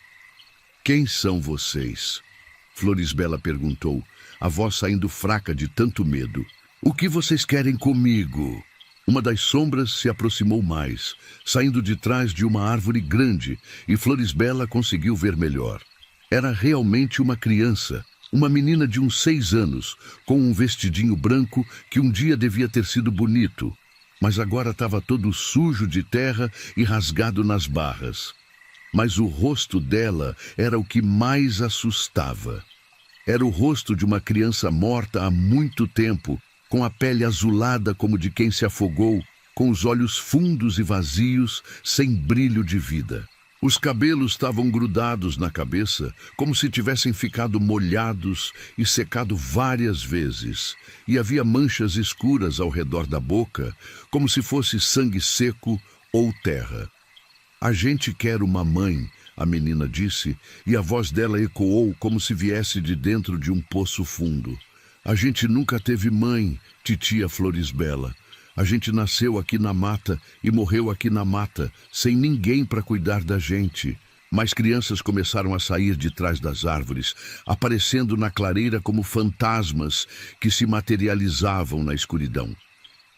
Quem são vocês? Florisbela perguntou, a voz saindo fraca de tanto medo. O que vocês querem comigo? Uma das sombras se aproximou mais, saindo de trás de uma árvore grande, e Florisbela conseguiu ver melhor. Era realmente uma criança, uma menina de uns 6 anos, com um vestidinho branco que um dia devia ter sido bonito, mas agora estava todo sujo de terra e rasgado nas barras. Mas o rosto dela era o que mais assustava. Era o rosto de uma criança morta há muito tempo, com a pele azulada como de quem se afogou, com os olhos fundos e vazios, sem brilho de vida. Os cabelos estavam grudados na cabeça, como se tivessem ficado molhados e secado várias vezes, e havia manchas escuras ao redor da boca, como se fosse sangue seco ou terra. A gente quer uma mãe, a menina disse, e a voz dela ecoou como se viesse de dentro de um poço fundo. A gente nunca teve mãe, titia Florisbela. A gente nasceu aqui na mata e morreu aqui na mata, sem ninguém para cuidar da gente. Mais crianças começaram a sair de trás das árvores, aparecendo na clareira como fantasmas que se materializavam na escuridão.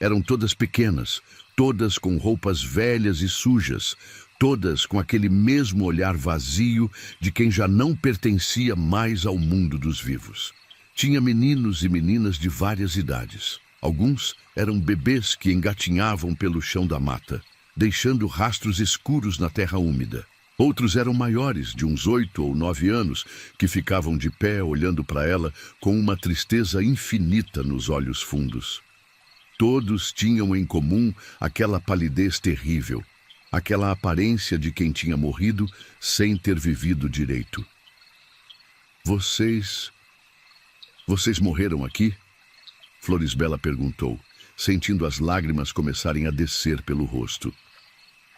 Eram todas pequenas, todas com roupas velhas e sujas, todas com aquele mesmo olhar vazio de quem já não pertencia mais ao mundo dos vivos. Tinha meninos e meninas de várias idades. Alguns eram bebês que engatinhavam pelo chão da mata, deixando rastros escuros na terra úmida. Outros eram maiores, de uns 8 ou 9 anos, que ficavam de pé olhando para ela com uma tristeza infinita nos olhos fundos. Todos tinham em comum aquela palidez terrível, aquela aparência de quem tinha morrido sem ter vivido direito. Vocês morreram aqui? Florisbela perguntou, sentindo as lágrimas começarem a descer pelo rosto.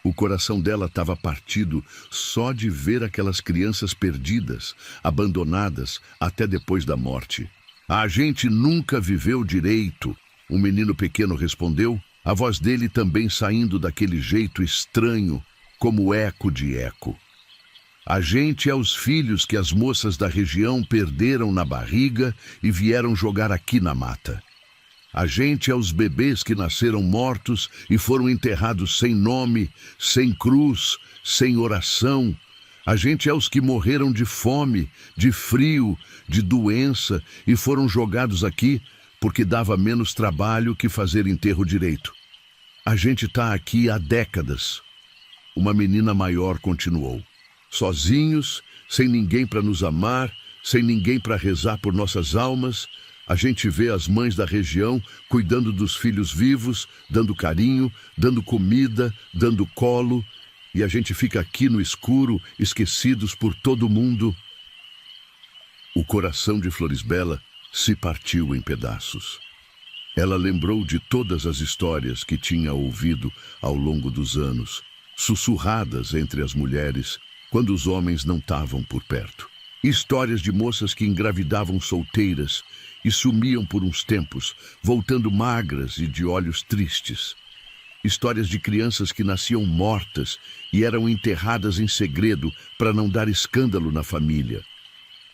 O coração dela estava partido só de ver aquelas crianças perdidas, abandonadas até depois da morte. A gente nunca viveu direito, o menino pequeno respondeu, a voz dele também saindo daquele jeito estranho, como eco de eco. A gente é os filhos que as moças da região perderam na barriga e vieram jogar aqui na mata. A gente é os bebês que nasceram mortos e foram enterrados sem nome, sem cruz, sem oração. A gente é os que morreram de fome, de frio, de doença e foram jogados aqui porque dava menos trabalho que fazer enterro direito. A gente está aqui há décadas. Uma menina maior continuou. Sozinhos, sem ninguém para nos amar, sem ninguém para rezar por nossas almas, a gente vê as mães da região cuidando dos filhos vivos, dando carinho, dando comida, dando colo, e a gente fica aqui no escuro, esquecidos por todo mundo. O coração de Florisbela se partiu em pedaços. Ela lembrou de todas as histórias que tinha ouvido ao longo dos anos, sussurradas entre as mulheres, quando os homens não estavam por perto. Histórias de moças que engravidavam solteiras e sumiam por uns tempos, voltando magras e de olhos tristes. Histórias de crianças que nasciam mortas e eram enterradas em segredo para não dar escândalo na família.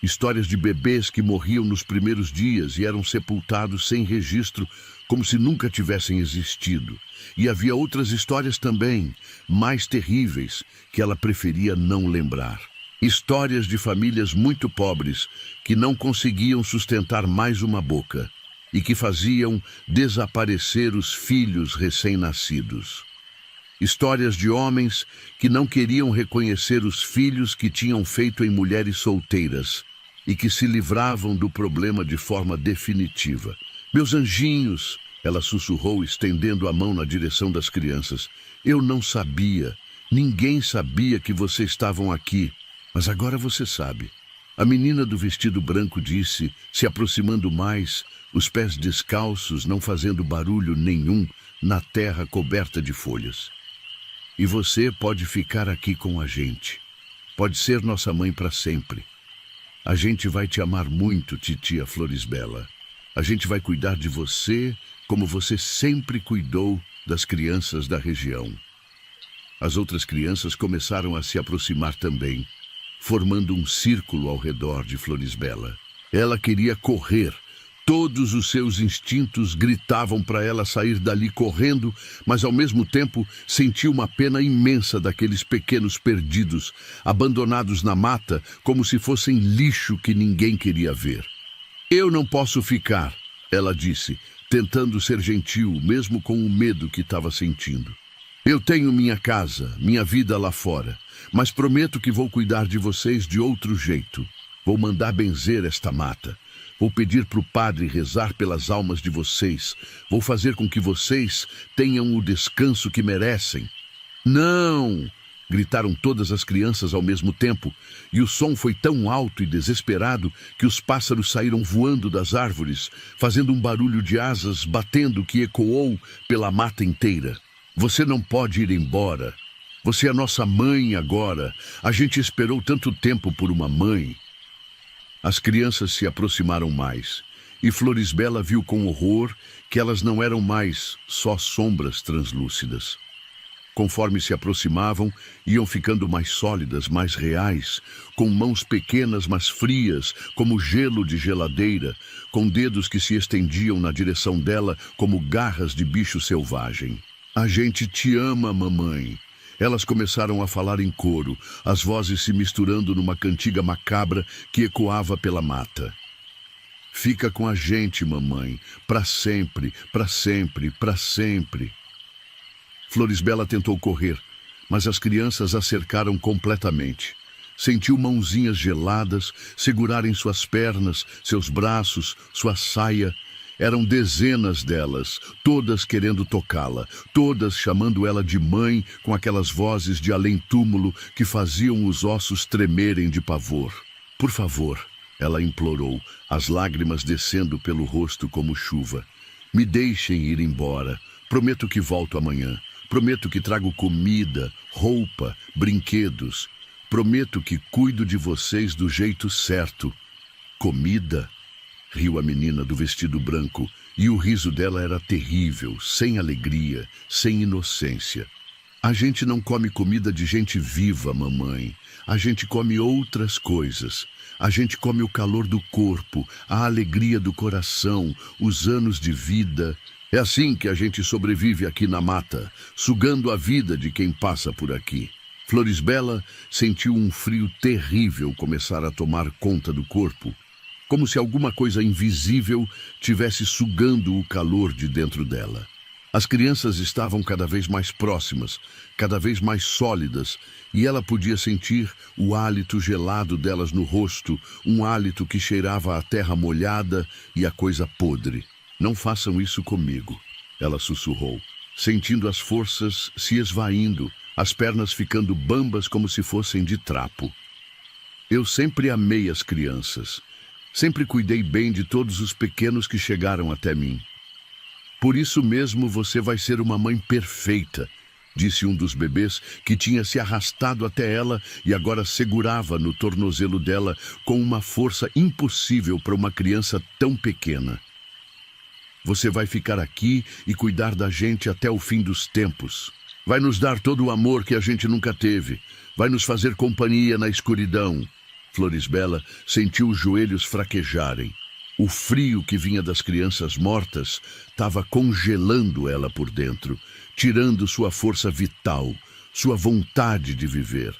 Histórias de bebês que morriam nos primeiros dias e eram sepultados sem registro, como se nunca tivessem existido. E havia outras histórias também, mais terríveis, que ela preferia não lembrar. Histórias de famílias muito pobres que não conseguiam sustentar mais uma boca e que faziam desaparecer os filhos recém-nascidos. Histórias de homens que não queriam reconhecer os filhos que tinham feito em mulheres solteiras e que se livravam do problema de forma definitiva. Meus anjinhos, ela sussurrou, estendendo a mão na direção das crianças. Eu não sabia, ninguém sabia que vocês estavam aqui. Mas agora você sabe. A menina do vestido branco disse, se aproximando mais, os pés descalços, não fazendo barulho nenhum, na terra coberta de folhas. E você pode ficar aqui com a gente. Pode ser nossa mãe para sempre. A gente vai te amar muito, titia Florisbela. A gente vai cuidar de você como você sempre cuidou das crianças da região. As outras crianças começaram a se aproximar também, formando um círculo ao redor de Florisbela. Ela queria correr. Todos os seus instintos gritavam para ela sair dali correndo, mas ao mesmo tempo sentia uma pena imensa daqueles pequenos perdidos, abandonados na mata como se fossem lixo que ninguém queria ver. Eu não posso ficar, ela disse, tentando ser gentil, mesmo com o medo que estava sentindo. Eu tenho minha casa, minha vida lá fora, mas prometo que vou cuidar de vocês de outro jeito. Vou mandar benzer esta mata. Vou pedir para o padre rezar pelas almas de vocês. Vou fazer com que vocês tenham o descanso que merecem. Não! Gritaram todas as crianças ao mesmo tempo, e o som foi tão alto e desesperado que os pássaros saíram voando das árvores, fazendo um barulho de asas batendo que ecoou pela mata inteira. Você não pode ir embora. Você é nossa mãe agora. A gente esperou tanto tempo por uma mãe. As crianças se aproximaram mais, e Florisbela viu com horror que elas não eram mais só sombras translúcidas. Conforme se aproximavam, iam ficando mais sólidas, mais reais, com mãos pequenas, mas frias, como gelo de geladeira, com dedos que se estendiam na direção dela como garras de bicho selvagem. A gente te ama, mamãe. Elas começaram a falar em coro, as vozes se misturando numa cantiga macabra que ecoava pela mata. Fica com a gente, mamãe, para sempre, para sempre, para sempre. Floresbella tentou correr, mas as crianças a cercaram completamente. Sentiu mãozinhas geladas segurarem suas pernas, seus braços, sua saia. Eram dezenas delas, todas querendo tocá-la, todas chamando ela de mãe com aquelas vozes de além-túmulo que faziam os ossos tremerem de pavor. Por favor, ela implorou, as lágrimas descendo pelo rosto como chuva. Me deixem ir embora. Prometo que volto amanhã. Prometo que trago comida, roupa, brinquedos. Prometo que cuido de vocês do jeito certo. Comida? Riu a menina do vestido branco, e o riso dela era terrível, sem alegria, sem inocência. A gente não come comida de gente viva, mamãe. A gente come outras coisas. A gente come o calor do corpo, a alegria do coração, os anos de vida. É assim que a gente sobrevive aqui na mata, sugando a vida de quem passa por aqui. Floresbella sentiu um frio terrível começar a tomar conta do corpo, como se alguma coisa invisível tivesse sugando o calor de dentro dela. As crianças estavam cada vez mais próximas, cada vez mais sólidas, e ela podia sentir o hálito gelado delas no rosto, um hálito que cheirava a terra molhada e a coisa podre. Não façam isso comigo, ela sussurrou, sentindo as forças se esvaindo, as pernas ficando bambas como se fossem de trapo. Eu sempre amei as crianças. Sempre cuidei bem de todos os pequenos que chegaram até mim. Por isso mesmo você vai ser uma mãe perfeita, disse um dos bebês que tinha se arrastado até ela e agora segurava no tornozelo dela com uma força impossível para uma criança tão pequena. Você vai ficar aqui e cuidar da gente até o fim dos tempos. Vai nos dar todo o amor que a gente nunca teve. Vai nos fazer companhia na escuridão. Floresbella sentiu os joelhos fraquejarem. O frio que vinha das crianças mortas estava congelando ela por dentro, tirando sua força vital, sua vontade de viver.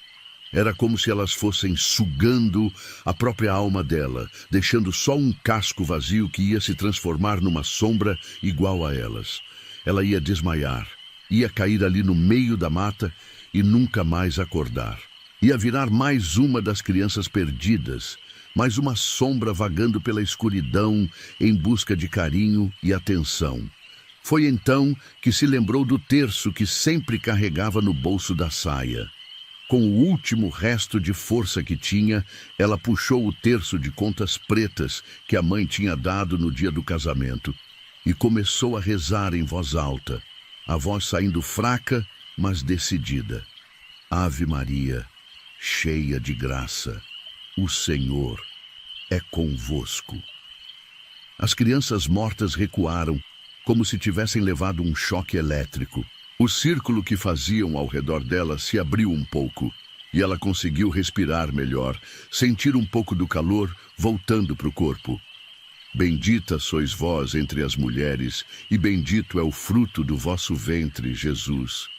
Era como se elas fossem sugando a própria alma dela, deixando só um casco vazio que ia se transformar numa sombra igual a elas. Ela ia desmaiar, ia cair ali no meio da mata e nunca mais acordar. Ia virar mais uma das crianças perdidas, mais uma sombra vagando pela escuridão em busca de carinho e atenção. Foi então que se lembrou do terço que sempre carregava no bolso da saia. Com o último resto de força que tinha, ela puxou o terço de contas pretas que a mãe tinha dado no dia do casamento e começou a rezar em voz alta, a voz saindo fraca, mas decidida. Ave Maria, cheia de graça, o Senhor é convosco. As crianças mortas recuaram, como se tivessem levado um choque elétrico. O círculo que faziam ao redor dela se abriu um pouco, e ela conseguiu respirar melhor, sentir um pouco do calor voltando para o corpo. Bendita sois vós entre as mulheres, e bendito é o fruto do vosso ventre, Jesus.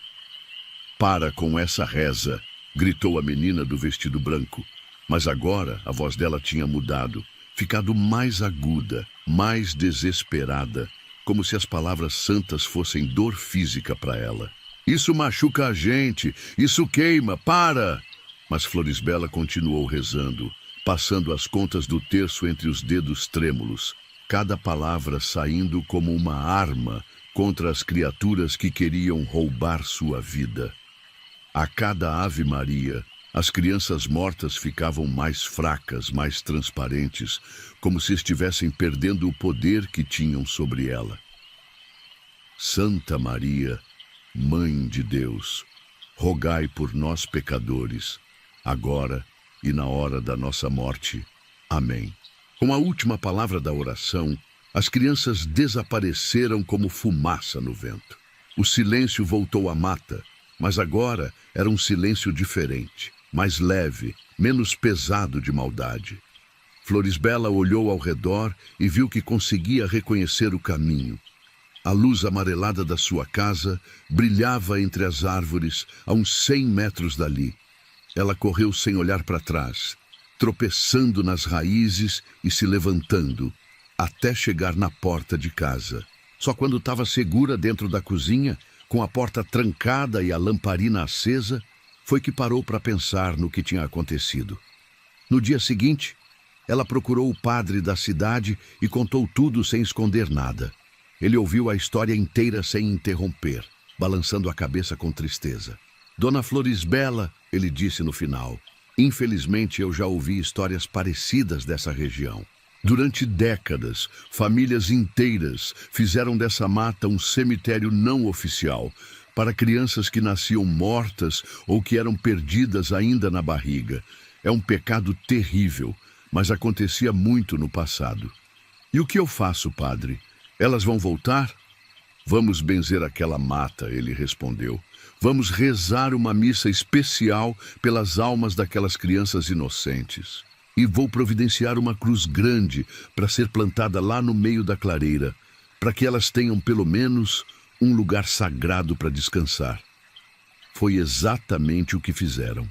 Para com essa reza, gritou a menina do vestido branco. Mas agora a voz dela tinha mudado, ficado mais aguda, mais desesperada, como se as palavras santas fossem dor física para ela. Isso machuca a gente, isso queima, para! Mas Floresbella continuou rezando, passando as contas do terço entre os dedos trêmulos, cada palavra saindo como uma arma contra as criaturas que queriam roubar sua vida. A cada Ave Maria, as crianças mortas ficavam mais fracas, mais transparentes, como se estivessem perdendo o poder que tinham sobre ela. Santa Maria, Mãe de Deus, rogai por nós pecadores, agora e na hora da nossa morte. Amém. Com a última palavra da oração, as crianças desapareceram como fumaça no vento. O silêncio voltou à mata, Mas agora era um silêncio diferente, mais leve, menos pesado de maldade. Florisbela olhou ao redor e viu que conseguia reconhecer o caminho. A luz amarelada da sua casa brilhava entre as árvores a uns 100 metros dali. Ela correu sem olhar para trás, tropeçando nas raízes e se levantando, até chegar na porta de casa. Só quando estava segura dentro da cozinha, com a porta trancada e a lamparina acesa, foi que parou para pensar no que tinha acontecido. No dia seguinte, ela procurou o padre da cidade e contou tudo sem esconder nada. Ele ouviu a história inteira sem interromper, balançando a cabeça com tristeza. Dona Florisbela, ele disse no final, infelizmente eu já ouvi histórias parecidas dessa região. Durante décadas, famílias inteiras fizeram dessa mata um cemitério não oficial para crianças que nasciam mortas ou que eram perdidas ainda na barriga. É um pecado terrível, mas acontecia muito no passado. E o que eu faço, padre? Elas vão voltar? Vamos benzer aquela mata, ele respondeu. Vamos rezar uma missa especial pelas almas daquelas crianças inocentes. E vou providenciar uma cruz grande para ser plantada lá no meio da clareira, para que elas tenham pelo menos um lugar sagrado para descansar. Foi exatamente o que fizeram.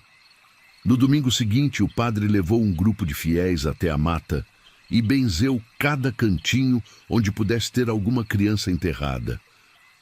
No domingo seguinte, o padre levou um grupo de fiéis até a mata e benzeu cada cantinho onde pudesse ter alguma criança enterrada.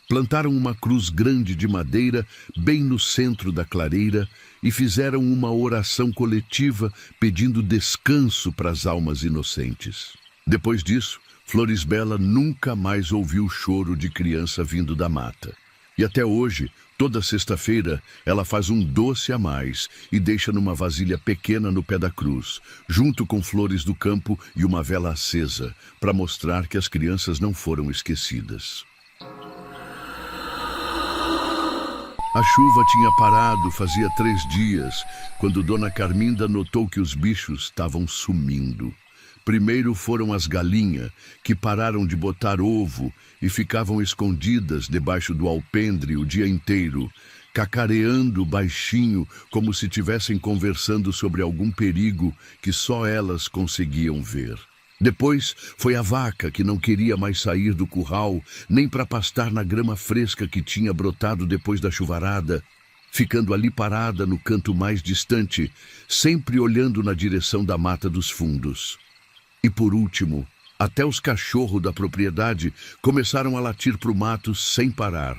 Plantaram uma cruz grande de madeira bem no centro da clareira e fizeram uma oração coletiva pedindo descanso para as almas inocentes. Depois disso, Florisbela nunca mais ouviu choro de criança vindo da mata. E até hoje, toda sexta-feira, ela faz um doce a mais e deixa numa vasilha pequena no pé da cruz, junto com flores do campo e uma vela acesa, para mostrar que as crianças não foram esquecidas. A chuva tinha parado fazia 3 dias, quando Dona Carminda notou que os bichos estavam sumindo. Primeiro foram as galinhas, que pararam de botar ovo e ficavam escondidas debaixo do alpendre o dia inteiro, cacareando baixinho como se estivessem conversando sobre algum perigo que só elas conseguiam ver. Depois foi a vaca, que não queria mais sair do curral, nem para pastar na grama fresca que tinha brotado depois da chuvarada, ficando ali parada no canto mais distante, sempre olhando na direção da mata dos fundos. E por último, até os cachorros da propriedade começaram a latir para o mato sem parar,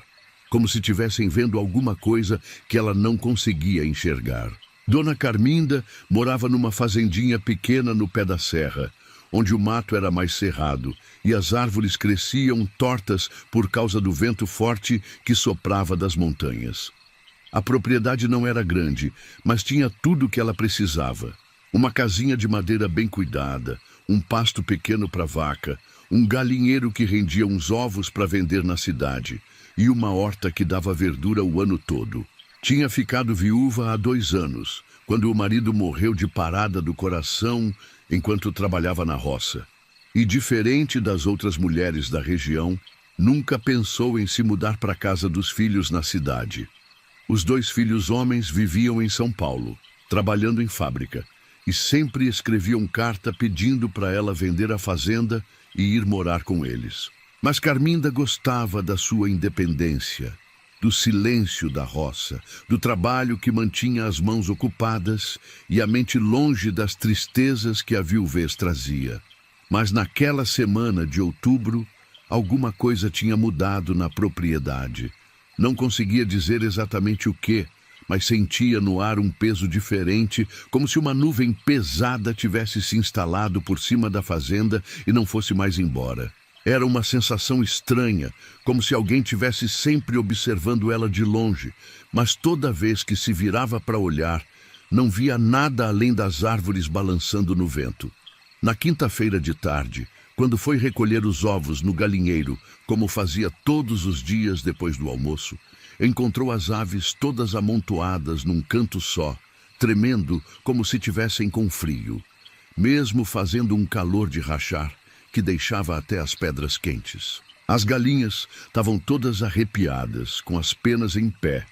como se estivessem vendo alguma coisa que ela não conseguia enxergar. Dona Carminda morava numa fazendinha pequena no pé da serra, onde o mato era mais cerrado e as árvores cresciam tortas por causa do vento forte que soprava das montanhas. A propriedade não era grande, mas tinha tudo o que ela precisava. Uma casinha de madeira bem cuidada, um pasto pequeno para vaca, um galinheiro que rendia uns ovos para vender na cidade e uma horta que dava verdura o ano todo. Tinha ficado viúva há 2 anos, quando o marido morreu de parada do coração enquanto trabalhava na roça. E diferente das outras mulheres da região, nunca pensou em se mudar para a casa dos filhos na cidade. Os 2 filhos homens viviam em São Paulo, trabalhando em fábrica, e sempre escreviam carta pedindo para ela vender a fazenda e ir morar com eles. Mas Carminda gostava da sua independência, do silêncio da roça, do trabalho que mantinha as mãos ocupadas e a mente longe das tristezas que a viuvez trazia. Mas naquela semana de outubro, alguma coisa tinha mudado na propriedade. Não conseguia dizer exatamente o quê, mas sentia no ar um peso diferente, como se uma nuvem pesada tivesse se instalado por cima da fazenda e não fosse mais embora. Era uma sensação estranha, como se alguém tivesse sempre observando ela de longe, mas toda vez que se virava para olhar, não via nada além das árvores balançando no vento. Na quinta-feira de tarde, quando foi recolher os ovos no galinheiro, como fazia todos os dias depois do almoço, encontrou as aves todas amontoadas num canto só, tremendo como se tivessem com frio, mesmo fazendo um calor de rachar, que deixava até as pedras quentes. As galinhas estavam todas arrepiadas, com as penas em pé,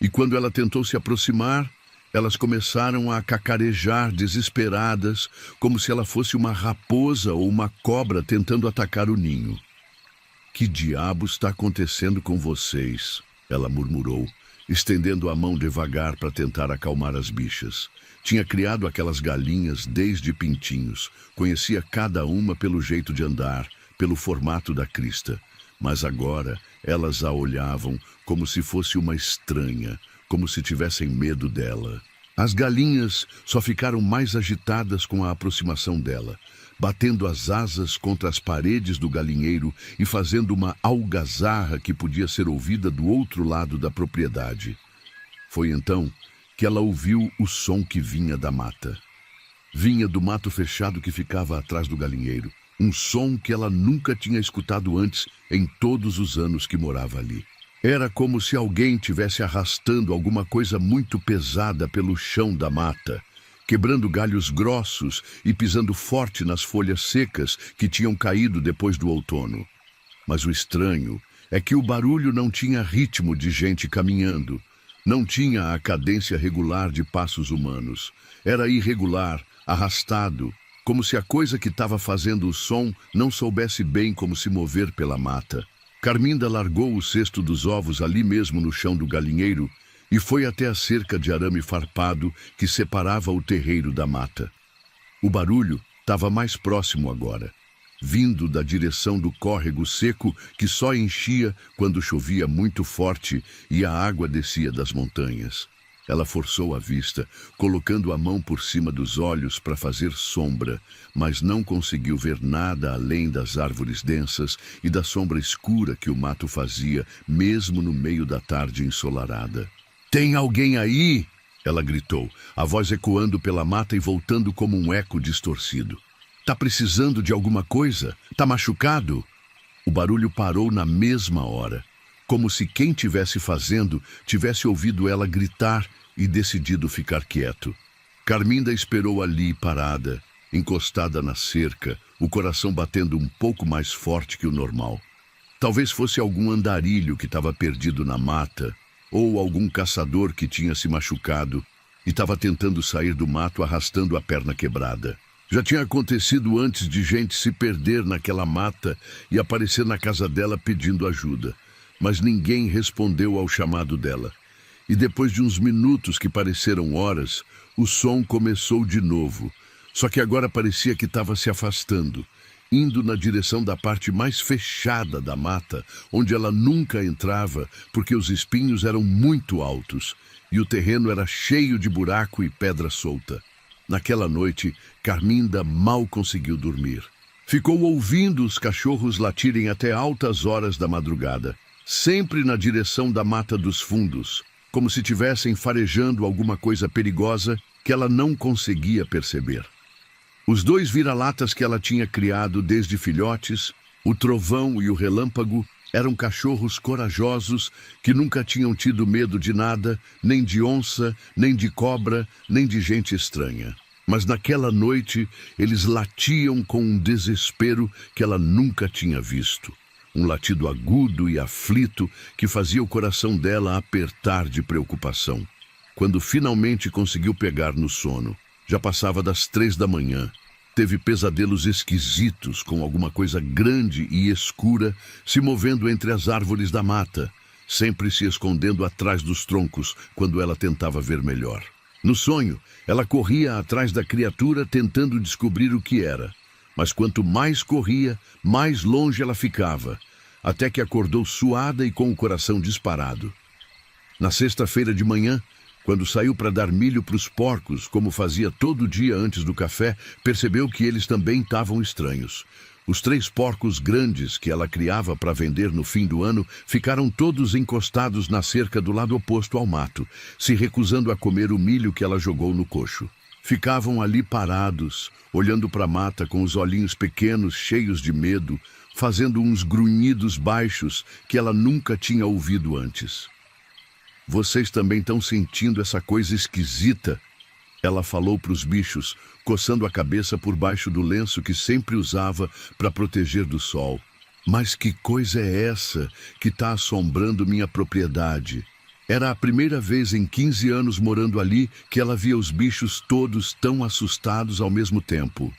E quando ela tentou se aproximar, elas começaram a cacarejar desesperadas, como se ela fosse uma raposa ou uma cobra tentando atacar o ninho. Que diabo está acontecendo com vocês? Ela murmurou, estendendo a mão devagar para tentar acalmar as bichas. Tinha criado aquelas galinhas desde pintinhos, conhecia cada uma pelo jeito de andar, pelo formato da crista. Mas agora elas a olhavam como se fosse uma estranha, como se tivessem medo dela. As galinhas só ficaram mais agitadas com a aproximação dela, batendo as asas contra as paredes do galinheiro e fazendo uma algazarra que podia ser ouvida do outro lado da propriedade. Foi então que ela ouviu o som que vinha da mata. Vinha do mato fechado que ficava atrás do galinheiro, um som que ela nunca tinha escutado antes em todos os anos que morava ali. Era como se alguém tivesse arrastando alguma coisa muito pesada pelo chão da mata, quebrando galhos grossos e pisando forte nas folhas secas que tinham caído depois do outono. Mas o estranho é que o barulho não tinha ritmo de gente caminhando, não tinha a cadência regular de passos humanos. Era irregular, arrastado, como se a coisa que estava fazendo o som não soubesse bem como se mover pela mata. Carminda largou o cesto dos ovos ali mesmo no chão do galinheiro e foi até a cerca de arame farpado que separava o terreiro da mata. O barulho estava mais próximo agora, vindo da direção do córrego seco que só enchia quando chovia muito forte e a água descia das montanhas. Ela forçou a vista, colocando a mão por cima dos olhos para fazer sombra, mas não conseguiu ver nada além das árvores densas e da sombra escura que o mato fazia, mesmo no meio da tarde ensolarada. "Tem alguém aí?" ela gritou, a voz ecoando pela mata e voltando como um eco distorcido. "Tá precisando de alguma coisa? Tá machucado?" O barulho parou na mesma hora, como se quem tivesse fazendo tivesse ouvido ela gritar e decidido ficar quieto. Carminda esperou ali parada, encostada na cerca, o coração batendo um pouco mais forte que o normal. Talvez fosse algum andarilho que estava perdido na mata, ou algum caçador que tinha se machucado e estava tentando sair do mato arrastando a perna quebrada. Já tinha acontecido antes de gente se perder naquela mata e aparecer na casa dela pedindo ajuda. Mas ninguém respondeu ao chamado dela. E depois de uns minutos que pareceram horas, o som começou de novo. Só que agora parecia que estava se afastando, indo na direção da parte mais fechada da mata, onde ela nunca entrava porque os espinhos eram muito altos e o terreno era cheio de buraco e pedra solta. Naquela noite, Carminda mal conseguiu dormir. Ficou ouvindo os cachorros latirem até altas horas da madrugada, sempre na direção da mata dos fundos, como se tivessem farejando alguma coisa perigosa que ela não conseguia perceber. Os dois vira-latas que ela tinha criado desde filhotes, o trovão e o relâmpago, eram cachorros corajosos que nunca tinham tido medo de nada, nem de onça, nem de cobra, nem de gente estranha. Mas naquela noite eles latiam com um desespero que ela nunca tinha visto. Um latido agudo e aflito que fazia o coração dela apertar de preocupação. Quando finalmente conseguiu pegar no sono, já passava das 3 da manhã. Teve pesadelos esquisitos com alguma coisa grande e escura se movendo entre as árvores da mata, sempre se escondendo atrás dos troncos quando ela tentava ver melhor. No sonho, ela corria atrás da criatura tentando descobrir o que era. Mas quanto mais corria, mais longe ela ficava, até que acordou suada e com o coração disparado. Na sexta-feira de manhã, quando saiu para dar milho para os porcos, como fazia todo dia antes do café, percebeu que eles também estavam estranhos. Os 3 porcos grandes que ela criava para vender no fim do ano ficaram todos encostados na cerca do lado oposto ao mato, se recusando a comer o milho que ela jogou no coxo. Ficavam ali parados, olhando para a mata com os olhinhos pequenos, cheios de medo, fazendo uns grunhidos baixos que ela nunca tinha ouvido antes. "Vocês também estão sentindo essa coisa esquisita?" Ela falou para os bichos, coçando a cabeça por baixo do lenço que sempre usava para proteger do sol. "Mas que coisa é essa que está assombrando minha propriedade?" Era a primeira vez em 15 anos morando ali que ela via os bichos todos tão assustados ao mesmo tempo.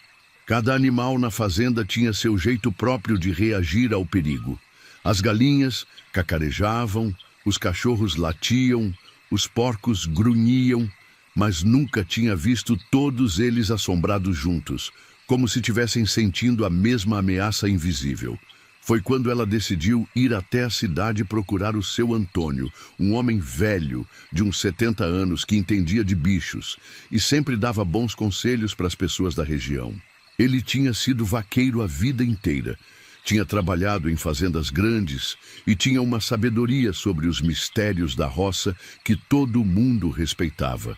Cada animal na fazenda tinha seu jeito próprio de reagir ao perigo. As galinhas cacarejavam, os cachorros latiam, os porcos grunhiam, mas nunca tinha visto todos eles assombrados juntos, como se tivessem sentindo a mesma ameaça invisível. Foi quando ela decidiu ir até a cidade procurar o seu Antônio, um homem velho, de uns 70 anos, que entendia de bichos e sempre dava bons conselhos para as pessoas da região. Ele tinha sido vaqueiro a vida inteira, tinha trabalhado em fazendas grandes e tinha uma sabedoria sobre os mistérios da roça que todo mundo respeitava.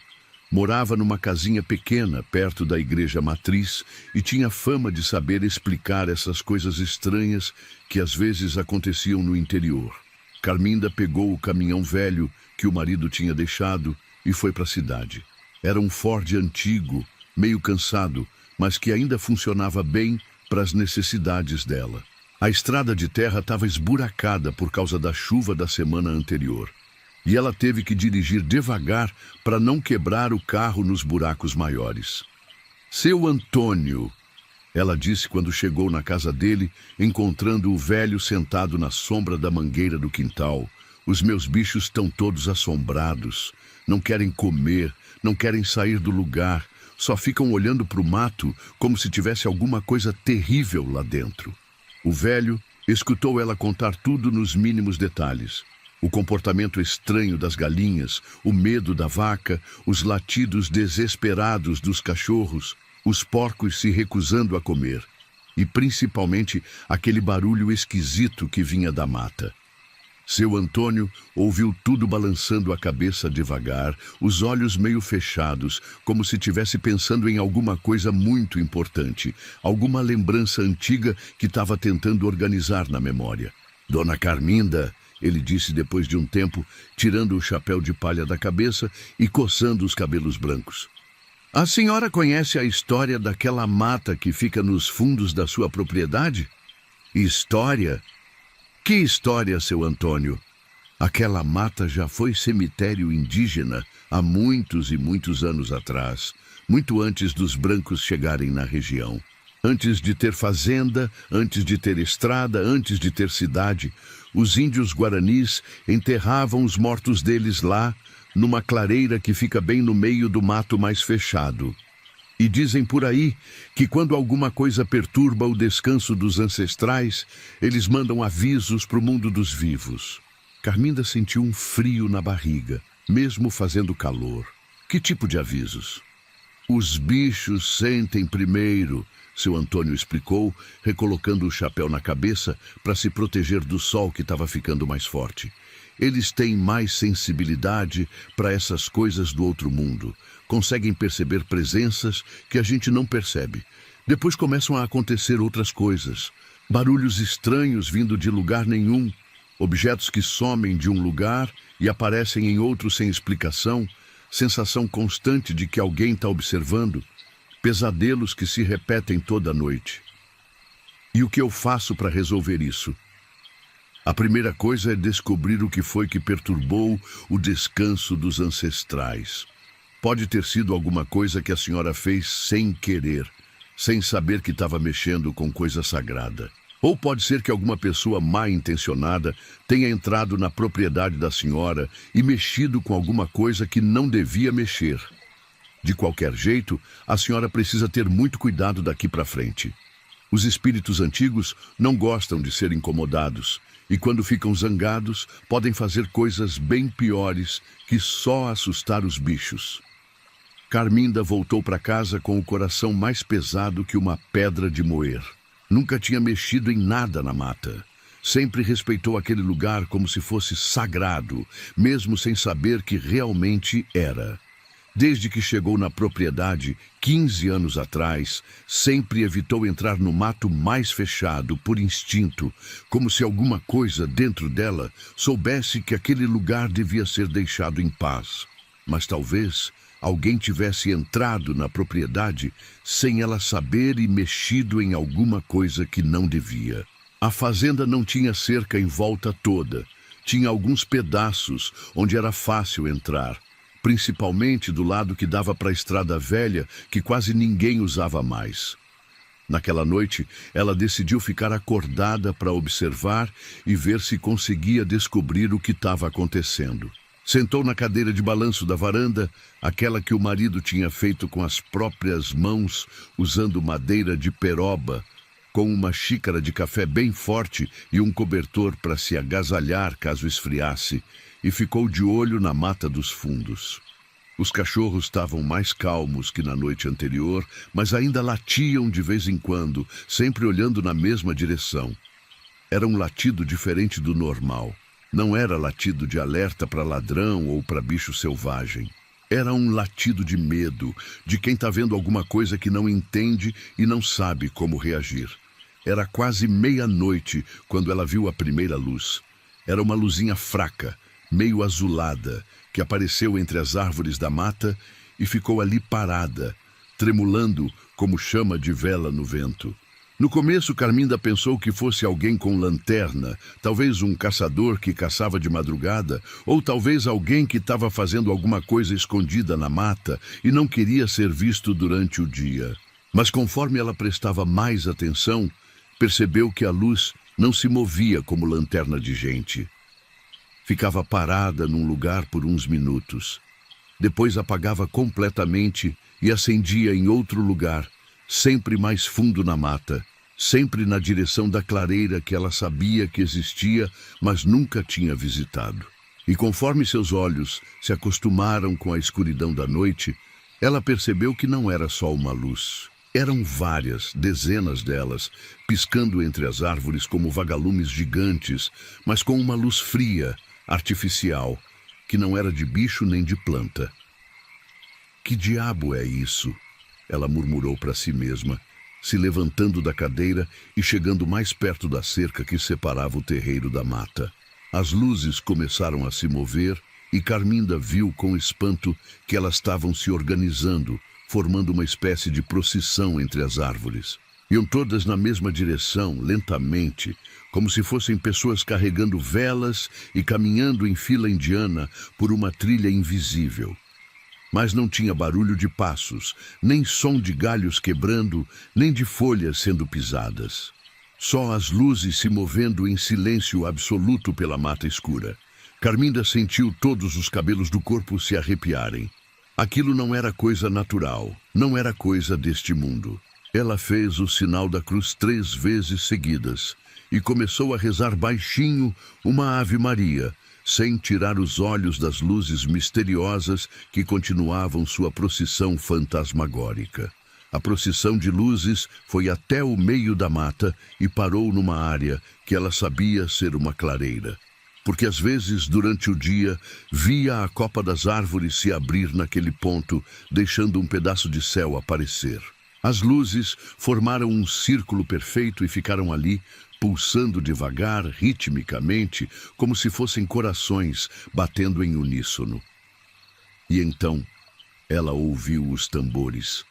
Morava numa casinha pequena, perto da igreja matriz, e tinha fama de saber explicar essas coisas estranhas que às vezes aconteciam no interior. Carminda pegou o caminhão velho que o marido tinha deixado e foi para a cidade. Era um Ford antigo, meio cansado, mas que ainda funcionava bem para as necessidades dela. A estrada de terra estava esburacada por causa da chuva da semana anterior. E ela teve que dirigir devagar para não quebrar o carro nos buracos maiores. Seu Antônio, ela disse quando chegou na casa dele, encontrando o velho sentado na sombra da mangueira do quintal. Os meus bichos estão todos assombrados, não querem comer, não querem sair do lugar, só ficam olhando para o mato como se tivesse alguma coisa terrível lá dentro. O velho escutou ela contar tudo nos mínimos detalhes. O comportamento estranho das galinhas, o medo da vaca, os latidos desesperados dos cachorros, os porcos se recusando a comer, e principalmente aquele barulho esquisito que vinha da mata. Seu Antônio ouviu tudo balançando a cabeça devagar, os olhos meio fechados, como se estivesse pensando em alguma coisa muito importante, alguma lembrança antiga que estava tentando organizar na memória. Dona Carminda, ele disse depois de um tempo, tirando o chapéu de palha da cabeça e coçando os cabelos brancos. A senhora conhece a história daquela mata que fica nos fundos da sua propriedade? História? Que história, seu Antônio? Aquela mata já foi cemitério indígena há muitos e muitos anos atrás, muito antes dos brancos chegarem na região. Antes de ter fazenda, antes de ter estrada, antes de ter cidade, os índios guaranis enterravam os mortos deles lá, numa clareira que fica bem no meio do mato mais fechado. E dizem por aí que quando alguma coisa perturba o descanso dos ancestrais, eles mandam avisos para o mundo dos vivos. Carminda sentiu um frio na barriga, mesmo fazendo calor. Que tipo de avisos? Os bichos sentem primeiro, seu Antônio explicou, recolocando o chapéu na cabeça para se proteger do sol que estava ficando mais forte. Eles têm mais sensibilidade para essas coisas do outro mundo. Conseguem perceber presenças que a gente não percebe. Depois começam a acontecer outras coisas. Barulhos estranhos vindo de lugar nenhum. Objetos que somem de um lugar e aparecem em outro sem explicação. Sensação constante de que alguém está observando. Pesadelos que se repetem toda noite. E o que eu faço para resolver isso? A primeira coisa é descobrir o que foi que perturbou o descanso dos ancestrais. Pode ter sido alguma coisa que a senhora fez sem querer, sem saber que estava mexendo com coisa sagrada. Ou pode ser que alguma pessoa mal intencionada tenha entrado na propriedade da senhora e mexido com alguma coisa que não devia mexer. De qualquer jeito, a senhora precisa ter muito cuidado daqui para frente. Os espíritos antigos não gostam de ser incomodados e, quando ficam zangados, podem fazer coisas bem piores que só assustar os bichos. Carminda voltou para casa com o coração mais pesado que uma pedra de moer. Nunca tinha mexido em nada na mata. Sempre respeitou aquele lugar como se fosse sagrado, mesmo sem saber que realmente era. Desde que chegou na propriedade, 15 anos atrás, sempre evitou entrar no mato mais fechado, por instinto, como se alguma coisa dentro dela soubesse que aquele lugar devia ser deixado em paz. Mas talvez alguém tivesse entrado na propriedade sem ela saber e mexido em alguma coisa que não devia. A fazenda não tinha cerca em volta toda. Tinha alguns pedaços onde era fácil entrar, principalmente do lado que dava para a estrada velha, que quase ninguém usava mais. Naquela noite, ela decidiu ficar acordada para observar e ver se conseguia descobrir o que estava acontecendo. Sentou na cadeira de balanço da varanda, aquela que o marido tinha feito com as próprias mãos, usando madeira de peroba, com uma xícara de café bem forte e um cobertor para se agasalhar caso esfriasse, e ficou de olho na mata dos fundos. Os cachorros estavam mais calmos que na noite anterior, mas ainda latiam de vez em quando, sempre olhando na mesma direção. Era um latido diferente do normal. Não era latido de alerta para ladrão ou para bicho selvagem. Era um latido de medo, de quem está vendo alguma coisa que não entende e não sabe como reagir. Era quase meia-noite quando ela viu a primeira luz. Era uma luzinha fraca, meio azulada, que apareceu entre as árvores da mata e ficou ali parada, tremulando como chama de vela no vento. No começo, Carminda pensou que fosse alguém com lanterna, talvez um caçador que caçava de madrugada, ou talvez alguém que estava fazendo alguma coisa escondida na mata e não queria ser visto durante o dia. Mas conforme ela prestava mais atenção, percebeu que a luz não se movia como lanterna de gente. Ficava parada num lugar por uns minutos. Depois apagava completamente e acendia em outro lugar, sempre mais fundo na mata, sempre na direção da clareira que ela sabia que existia, mas nunca tinha visitado. E conforme seus olhos se acostumaram com a escuridão da noite, ela percebeu que não era só uma luz. Eram várias, dezenas delas, piscando entre as árvores como vagalumes gigantes, mas com uma luz fria, artificial, que não era de bicho nem de planta. Que diabo é isso? Ela murmurou para si mesma, se levantando da cadeira e chegando mais perto da cerca que separava o terreiro da mata. As luzes começaram a se mover e Carminda viu com espanto que elas estavam se organizando, formando uma espécie de procissão entre as árvores. Iam todas na mesma direção, lentamente, como se fossem pessoas carregando velas e caminhando em fila indiana por uma trilha invisível. Mas não tinha barulho de passos, nem som de galhos quebrando, nem de folhas sendo pisadas. Só as luzes se movendo em silêncio absoluto pela mata escura. Carminda sentiu todos os cabelos do corpo se arrepiarem. Aquilo não era coisa natural, não era coisa deste mundo. Ela fez o sinal da cruz 3 vezes seguidas e começou a rezar baixinho uma Ave Maria, sem tirar os olhos das luzes misteriosas que continuavam sua procissão fantasmagórica. A procissão de luzes foi até o meio da mata e parou numa área que ela sabia ser uma clareira. Porque às vezes, durante o dia, via a copa das árvores se abrir naquele ponto, deixando um pedaço de céu aparecer. As luzes formaram um círculo perfeito e ficaram ali, pulsando devagar, ritmicamente, como se fossem corações batendo em uníssono. E então, ela ouviu os tambores.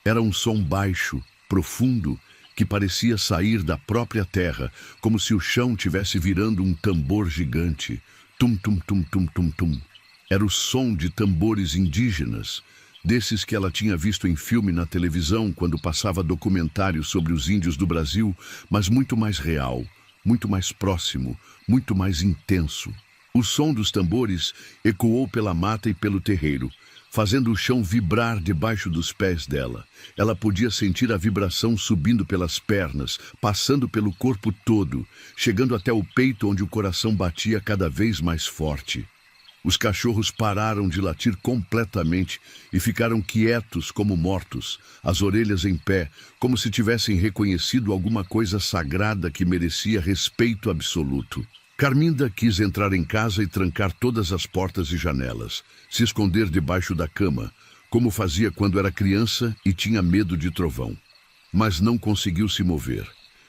Era um som baixo, profundo, que parecia sair da própria terra, como se o chão tivesse virando um tambor gigante. Tum, tum, tum, tum, tum, tum. Era o som de tambores indígenas, desses que ela tinha visto em filme na televisão quando passava documentários sobre os índios do Brasil, mas muito mais real, muito mais próximo, muito mais intenso. O som dos tambores ecoou pela mata e pelo terreiro, fazendo o chão vibrar debaixo dos pés dela. Ela podia sentir a vibração subindo pelas pernas, passando pelo corpo todo, chegando até o peito onde o coração batia cada vez mais forte. Os cachorros pararam de latir completamente e ficaram quietos como mortos, as orelhas em pé, como se tivessem reconhecido alguma coisa sagrada que merecia respeito absoluto. Carminda quis entrar em casa e trancar todas as portas e janelas, se esconder debaixo da cama, como fazia quando era criança e tinha medo de trovão. Mas não conseguiu se mover.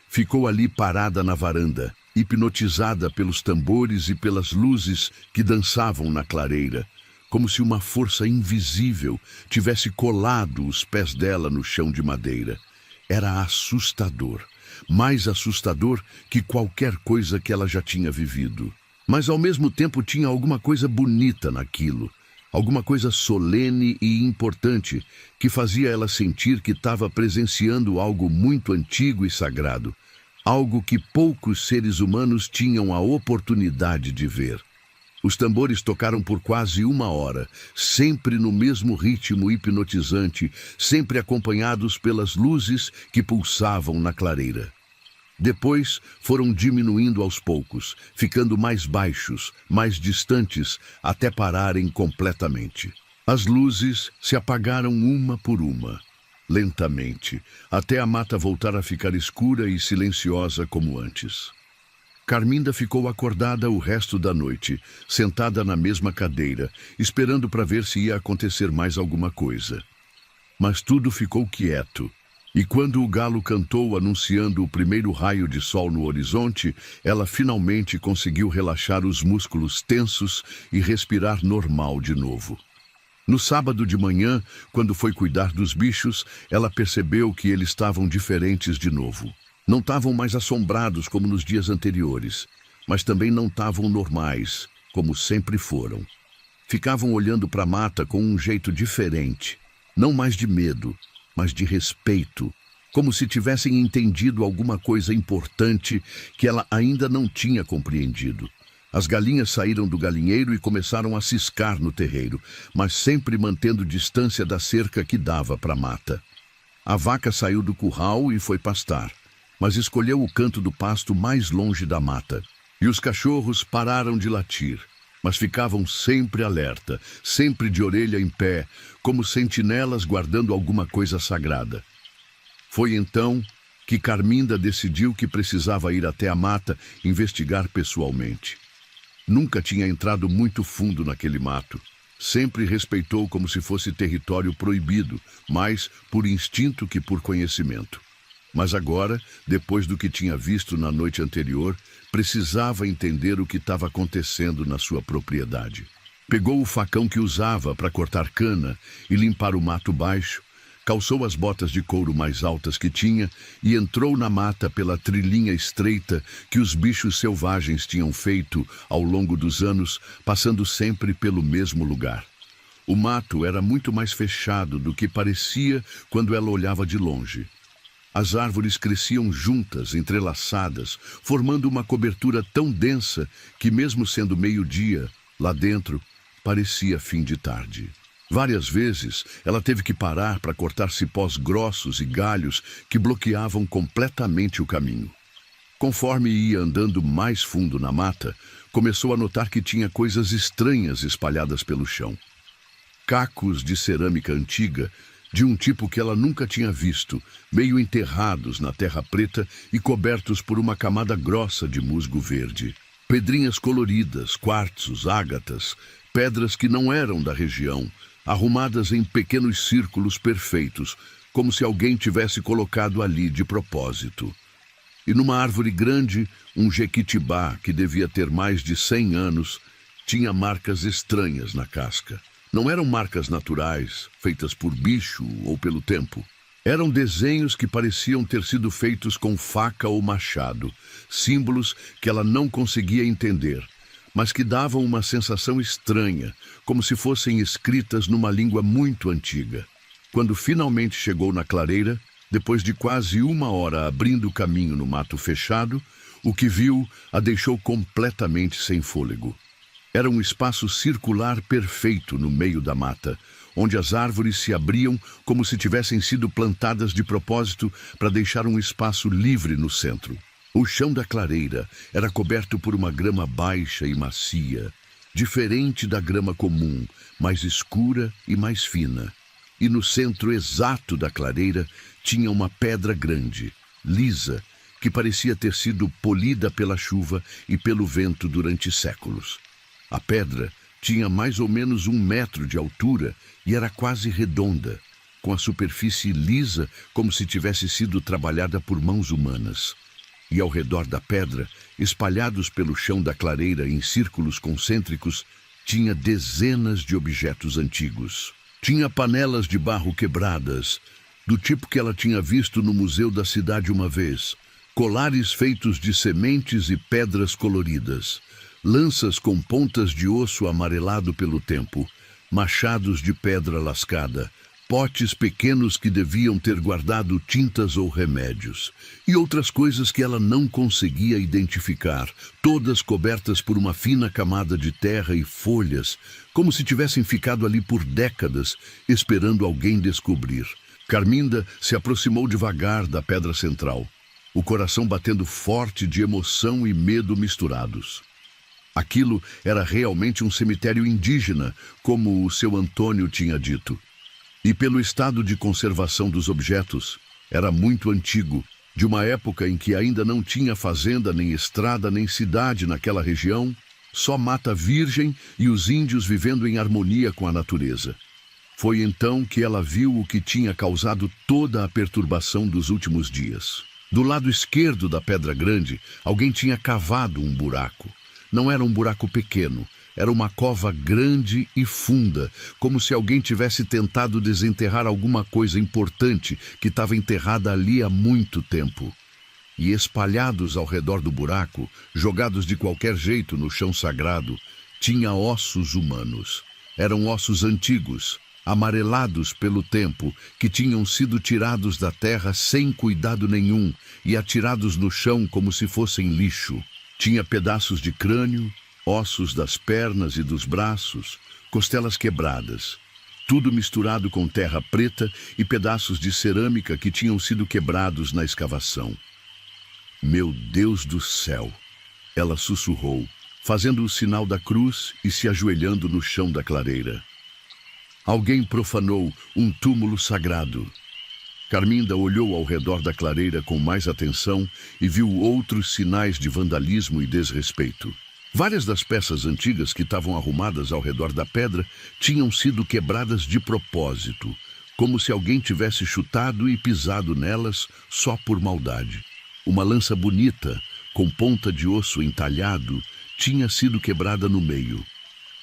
Ficou ali parada na varanda, hipnotizada pelos tambores e pelas luzes que dançavam na clareira, como se uma força invisível tivesse colado os pés dela no chão de madeira. Era assustador, mais assustador que qualquer coisa que ela já tinha vivido. Mas ao mesmo tempo tinha alguma coisa bonita naquilo, alguma coisa solene e importante que fazia ela sentir que estava presenciando algo muito antigo e sagrado, algo que poucos seres humanos tinham a oportunidade de ver. Os tambores tocaram por quase 1 hora, sempre no mesmo ritmo hipnotizante, sempre acompanhados pelas luzes que pulsavam na clareira. Depois foram diminuindo aos poucos, ficando mais baixos, mais distantes, até pararem completamente. As luzes se apagaram uma por uma, lentamente, até a mata voltar a ficar escura e silenciosa como antes. Carminda ficou acordada o resto da noite, sentada na mesma cadeira, esperando para ver se ia acontecer mais alguma coisa. Mas tudo ficou quieto. E quando o galo cantou anunciando o primeiro raio de sol no horizonte, ela finalmente conseguiu relaxar os músculos tensos e respirar normal de novo. No sábado de manhã, quando foi cuidar dos bichos, ela percebeu que eles estavam diferentes de novo. Não estavam mais assombrados como nos dias anteriores, mas também não estavam normais, como sempre foram. Ficavam olhando para a mata com um jeito diferente, não mais de medo, mas de respeito, como se tivessem entendido alguma coisa importante que ela ainda não tinha compreendido. As galinhas saíram do galinheiro e começaram a ciscar no terreiro, mas sempre mantendo distância da cerca que dava para a mata. A vaca saiu do curral e foi pastar, mas escolheu o canto do pasto mais longe da mata. E os cachorros pararam de latir, mas ficavam sempre alerta, sempre de orelha em pé, como sentinelas guardando alguma coisa sagrada. Foi então que Carminda decidiu que precisava ir até a mata investigar pessoalmente. Nunca tinha entrado muito fundo naquele mato. Sempre respeitou como se fosse território proibido, mais por instinto que por conhecimento. Mas agora, depois do que tinha visto na noite anterior, precisava entender o que estava acontecendo na sua propriedade. Pegou o facão que usava para cortar cana e limpar o mato baixo, calçou as botas de couro mais altas que tinha e entrou na mata pela trilhinha estreita que os bichos selvagens tinham feito ao longo dos anos, passando sempre pelo mesmo lugar. O mato era muito mais fechado do que parecia quando ela olhava de longe. As árvores cresciam juntas, entrelaçadas, formando uma cobertura tão densa que, mesmo sendo meio-dia, lá dentro, parecia fim de tarde. Várias vezes, ela teve que parar para cortar cipós grossos e galhos que bloqueavam completamente o caminho. Conforme ia andando mais fundo na mata, começou a notar que tinha coisas estranhas espalhadas pelo chão. Cacos de cerâmica antiga, de um tipo que ela nunca tinha visto, meio enterrados na terra preta e cobertos por uma camada grossa de musgo verde. Pedrinhas coloridas, quartzos, ágatas, pedras que não eram da região, arrumadas em pequenos círculos perfeitos, como se alguém tivesse colocado ali de propósito. E numa árvore grande, um jequitibá, que devia ter mais de 100 anos, tinha marcas estranhas na casca. Não eram marcas naturais, feitas por bicho ou pelo tempo. Eram desenhos que pareciam ter sido feitos com faca ou machado, símbolos que ela não conseguia entender, mas que davam uma sensação estranha, como se fossem escritas numa língua muito antiga. Quando finalmente chegou na clareira, depois de quase 1 hora abrindo caminho no mato fechado, o que viu a deixou completamente sem fôlego. Era um espaço circular perfeito no meio da mata, onde as árvores se abriam como se tivessem sido plantadas de propósito para deixar um espaço livre no centro. O chão da clareira era coberto por uma grama baixa e macia, diferente da grama comum, mais escura e mais fina. E no centro exato da clareira tinha uma pedra grande, lisa, que parecia ter sido polida pela chuva e pelo vento durante séculos. A pedra tinha mais ou menos 1 metro de altura e era quase redonda, com a superfície lisa como se tivesse sido trabalhada por mãos humanas. E ao redor da pedra, espalhados pelo chão da clareira em círculos concêntricos, tinha dezenas de objetos antigos. Tinha panelas de barro quebradas, do tipo que ela tinha visto no museu da cidade uma vez, colares feitos de sementes e pedras coloridas, lanças com pontas de osso amarelado pelo tempo, machados de pedra lascada, potes pequenos que deviam ter guardado tintas ou remédios, e outras coisas que ela não conseguia identificar, todas cobertas por uma fina camada de terra e folhas, como se tivessem ficado ali por décadas, esperando alguém descobrir. Carminda se aproximou devagar da pedra central, o coração batendo forte de emoção e medo misturados. Aquilo era realmente um cemitério indígena, como o seu Antônio tinha dito. E pelo estado de conservação dos objetos, era muito antigo, de uma época em que ainda não tinha fazenda, nem estrada, nem cidade naquela região, só mata virgem e os índios vivendo em harmonia com a natureza. Foi então que ela viu o que tinha causado toda a perturbação dos últimos dias. Do lado esquerdo da pedra grande, alguém tinha cavado um buraco. Não era um buraco pequeno, era uma cova grande e funda, como se alguém tivesse tentado desenterrar alguma coisa importante que estava enterrada ali há muito tempo. E espalhados ao redor do buraco, jogados de qualquer jeito no chão sagrado, tinha ossos humanos. Eram ossos antigos, amarelados pelo tempo, que tinham sido tirados da terra sem cuidado nenhum e atirados no chão como se fossem lixo. Tinha pedaços de crânio, ossos das pernas e dos braços, costelas quebradas, tudo misturado com terra preta e pedaços de cerâmica que tinham sido quebrados na escavação. Meu Deus do céu! Ela sussurrou, fazendo o sinal da cruz e se ajoelhando no chão da clareira. Alguém profanou um túmulo sagrado. Carminda olhou ao redor da clareira com mais atenção e viu outros sinais de vandalismo e desrespeito. Várias das peças antigas que estavam arrumadas ao redor da pedra tinham sido quebradas de propósito, como se alguém tivesse chutado e pisado nelas só por maldade. Uma lança bonita, com ponta de osso entalhado, tinha sido quebrada no meio.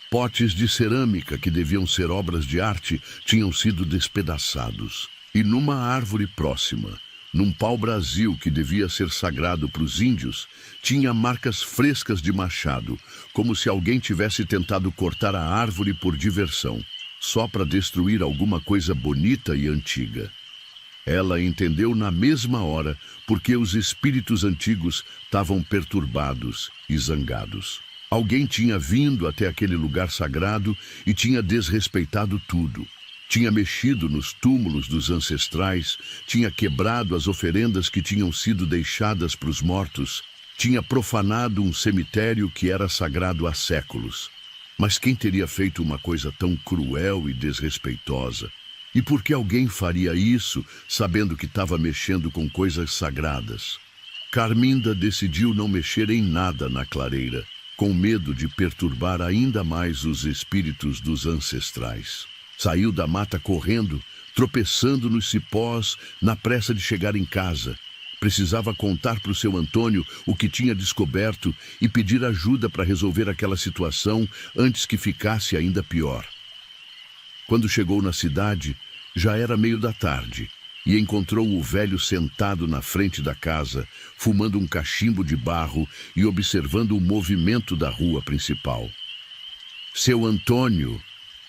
Potes de cerâmica que deviam ser obras de arte tinham sido despedaçados. E numa árvore próxima, num pau-brasil que devia ser sagrado para os índios, tinha marcas frescas de machado, como se alguém tivesse tentado cortar a árvore por diversão, só para destruir alguma coisa bonita e antiga. Ela entendeu na mesma hora porque os espíritos antigos estavam perturbados e zangados. Alguém tinha vindo até aquele lugar sagrado e tinha desrespeitado tudo. Tinha mexido nos túmulos dos ancestrais, tinha quebrado as oferendas que tinham sido deixadas para os mortos, tinha profanado um cemitério que era sagrado há séculos. Mas quem teria feito uma coisa tão cruel e desrespeitosa? E por que alguém faria isso, sabendo que estava mexendo com coisas sagradas? Carminda decidiu não mexer em nada na clareira, com medo de perturbar ainda mais os espíritos dos ancestrais. Saiu da mata correndo, tropeçando nos cipós, na pressa de chegar em casa. Precisava contar para o seu Antônio o que tinha descoberto e pedir ajuda para resolver aquela situação antes que ficasse ainda pior. Quando chegou na cidade, já era meio da tarde e encontrou o velho sentado na frente da casa, fumando um cachimbo de barro e observando o movimento da rua principal. "Seu Antônio",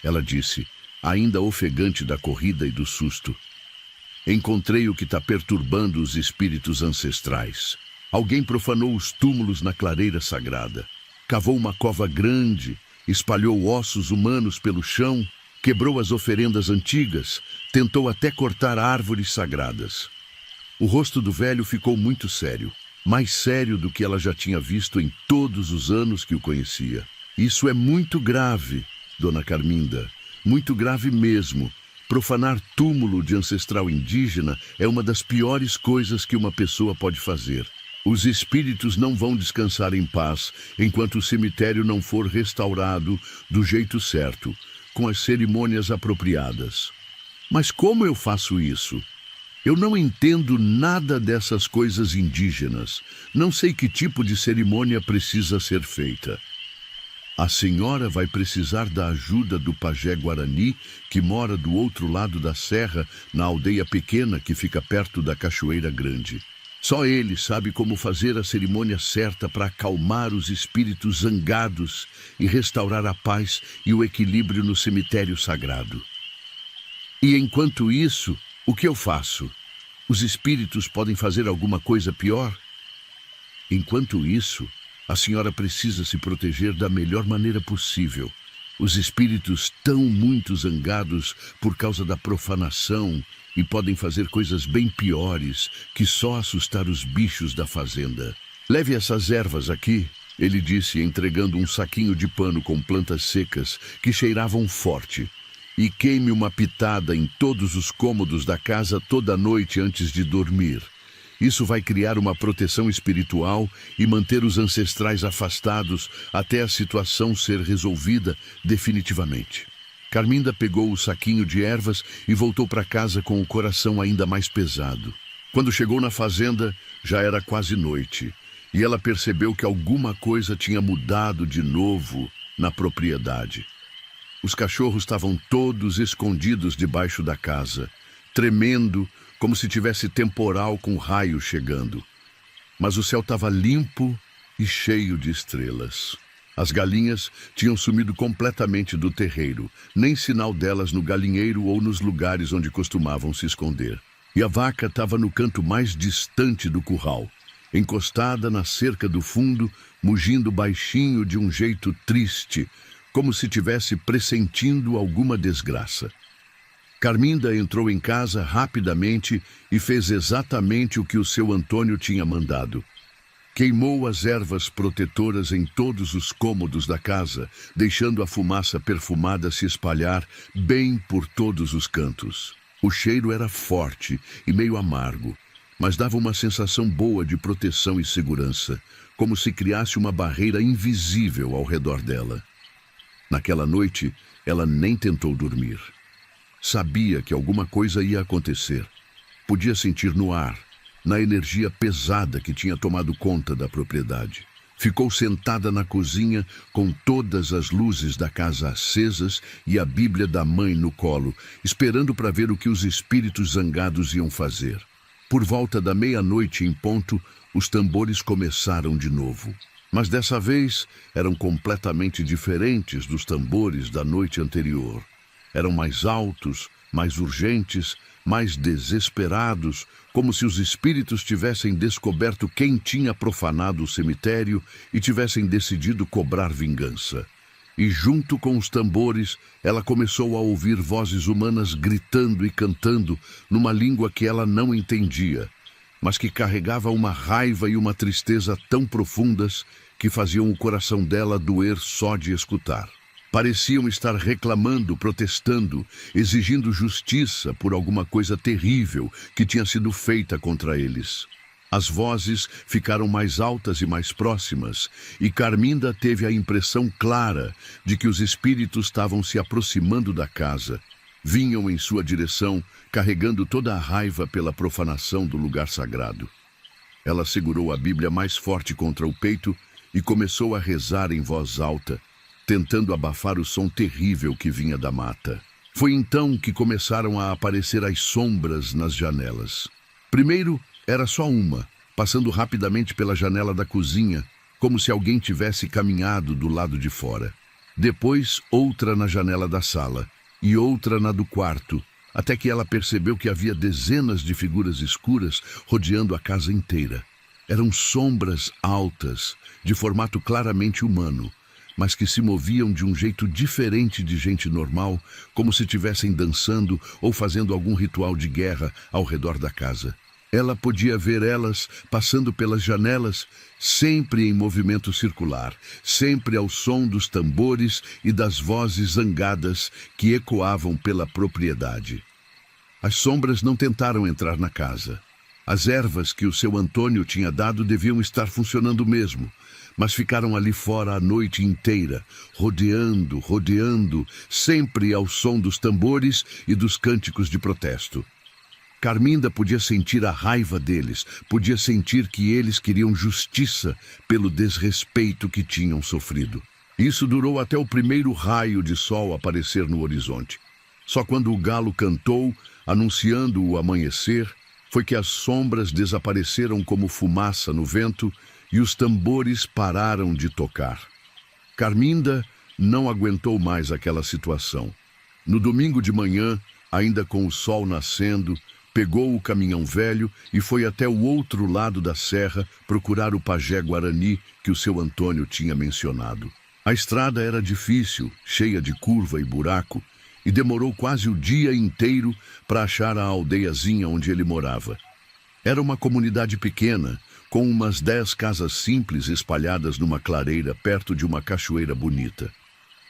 ela disse, ainda ofegante da corrida e do susto. "Encontrei o que está perturbando os espíritos ancestrais. Alguém profanou os túmulos na clareira sagrada. Cavou uma cova grande, espalhou ossos humanos pelo chão, quebrou as oferendas antigas, tentou até cortar árvores sagradas." O rosto do velho ficou muito sério, mais sério do que ela já tinha visto em todos os anos que o conhecia. "Isso é muito grave, Dona Carminda. Muito grave mesmo. Profanar túmulo de ancestral indígena é uma das piores coisas que uma pessoa pode fazer. Os espíritos não vão descansar em paz enquanto o cemitério não for restaurado do jeito certo, com as cerimônias apropriadas." "Mas como eu faço isso? Eu não entendo nada dessas coisas indígenas. Não sei que tipo de cerimônia precisa ser feita." "A senhora vai precisar da ajuda do pajé Guarani, que mora do outro lado da serra, na aldeia pequena que fica perto da Cachoeira Grande. Só ele sabe como fazer a cerimônia certa para acalmar os espíritos zangados e restaurar a paz e o equilíbrio no cemitério sagrado. E enquanto isso, o que eu faço? Os espíritos podem fazer alguma coisa pior? Enquanto isso, a senhora precisa se proteger da melhor maneira possível. Os espíritos tão muito zangados por causa da profanação e podem fazer coisas bem piores que só assustar os bichos da fazenda. Leve essas ervas aqui, ele disse, entregando um saquinho de pano com plantas secas que cheiravam forte, e queime uma pitada em todos os cômodos da casa toda noite antes de dormir. Isso vai criar uma proteção espiritual e manter os ancestrais afastados até a situação ser resolvida definitivamente. Carminda pegou o saquinho de ervas e voltou para casa com o coração ainda mais pesado. Quando chegou na fazenda, já era quase noite, e ela percebeu que alguma coisa tinha mudado de novo na propriedade. Os cachorros estavam todos escondidos debaixo da casa, tremendo como se tivesse temporal com raios chegando. Mas o céu estava limpo e cheio de estrelas. As galinhas tinham sumido completamente do terreiro, nem sinal delas no galinheiro ou nos lugares onde costumavam se esconder. E a vaca estava no canto mais distante do curral, encostada na cerca do fundo, mugindo baixinho de um jeito triste, como se tivesse pressentindo alguma desgraça. Carminda entrou em casa rapidamente e fez exatamente o que o seu Antônio tinha mandado. Queimou as ervas protetoras em todos os cômodos da casa, deixando a fumaça perfumada se espalhar bem por todos os cantos. O cheiro era forte e meio amargo, mas dava uma sensação boa de proteção e segurança, como se criasse uma barreira invisível ao redor dela. Naquela noite, ela nem tentou dormir. Sabia que alguma coisa ia acontecer. Podia sentir no ar, na energia pesada que tinha tomado conta da propriedade. Ficou sentada na cozinha com todas as luzes da casa acesas e a Bíblia da mãe no colo, esperando para ver o que os espíritos zangados iam fazer. Por volta da meia-noite em ponto, os tambores começaram de novo. Mas dessa vez eram completamente diferentes dos tambores da noite anterior. Eram mais altos, mais urgentes, mais desesperados, como se os espíritos tivessem descoberto quem tinha profanado o cemitério e tivessem decidido cobrar vingança. E junto com os tambores, ela começou a ouvir vozes humanas gritando e cantando numa língua que ela não entendia, mas que carregava uma raiva e uma tristeza tão profundas que faziam o coração dela doer só de escutar. Pareciam estar reclamando, protestando, exigindo justiça por alguma coisa terrível que tinha sido feita contra eles. As vozes ficaram mais altas e mais próximas, e Carminda teve a impressão clara de que os espíritos estavam se aproximando da casa. Vinham em sua direção, carregando toda a raiva pela profanação do lugar sagrado. Ela segurou a Bíblia mais forte contra o peito e começou a rezar em voz alta, tentando abafar o som terrível que vinha da mata. Foi então que começaram a aparecer as sombras nas janelas. Primeiro, era só uma, passando rapidamente pela janela da cozinha, como se alguém tivesse caminhado do lado de fora. Depois, outra na janela da sala, e outra na do quarto, até que ela percebeu que havia dezenas de figuras escuras rodeando a casa inteira. Eram sombras altas, de formato claramente humano, mas que se moviam de um jeito diferente de gente normal, como se estivessem dançando ou fazendo algum ritual de guerra ao redor da casa. Ela podia ver elas passando pelas janelas, sempre em movimento circular, sempre ao som dos tambores e das vozes zangadas que ecoavam pela propriedade. As sombras não tentaram entrar na casa. As ervas que o seu Antônio tinha dado deviam estar funcionando mesmo, mas ficaram ali fora a noite inteira, rodeando, rodeando, sempre ao som dos tambores e dos cânticos de protesto. Carminda podia sentir a raiva deles, podia sentir que eles queriam justiça pelo desrespeito que tinham sofrido. Isso durou até o primeiro raio de sol aparecer no horizonte. Só quando o galo cantou, anunciando o amanhecer, foi que as sombras desapareceram como fumaça no vento e os tambores pararam de tocar. Carminda não aguentou mais aquela situação. No domingo de manhã, ainda com o sol nascendo, pegou o caminhão velho e foi até o outro lado da serra procurar o pajé Guarani que o seu Antônio tinha mencionado. A estrada era difícil, cheia de curva e buraco, e demorou quase o dia inteiro para achar a aldeiazinha onde ele morava. Era uma comunidade pequena, com umas 10 casas simples espalhadas numa clareira perto de uma cachoeira bonita.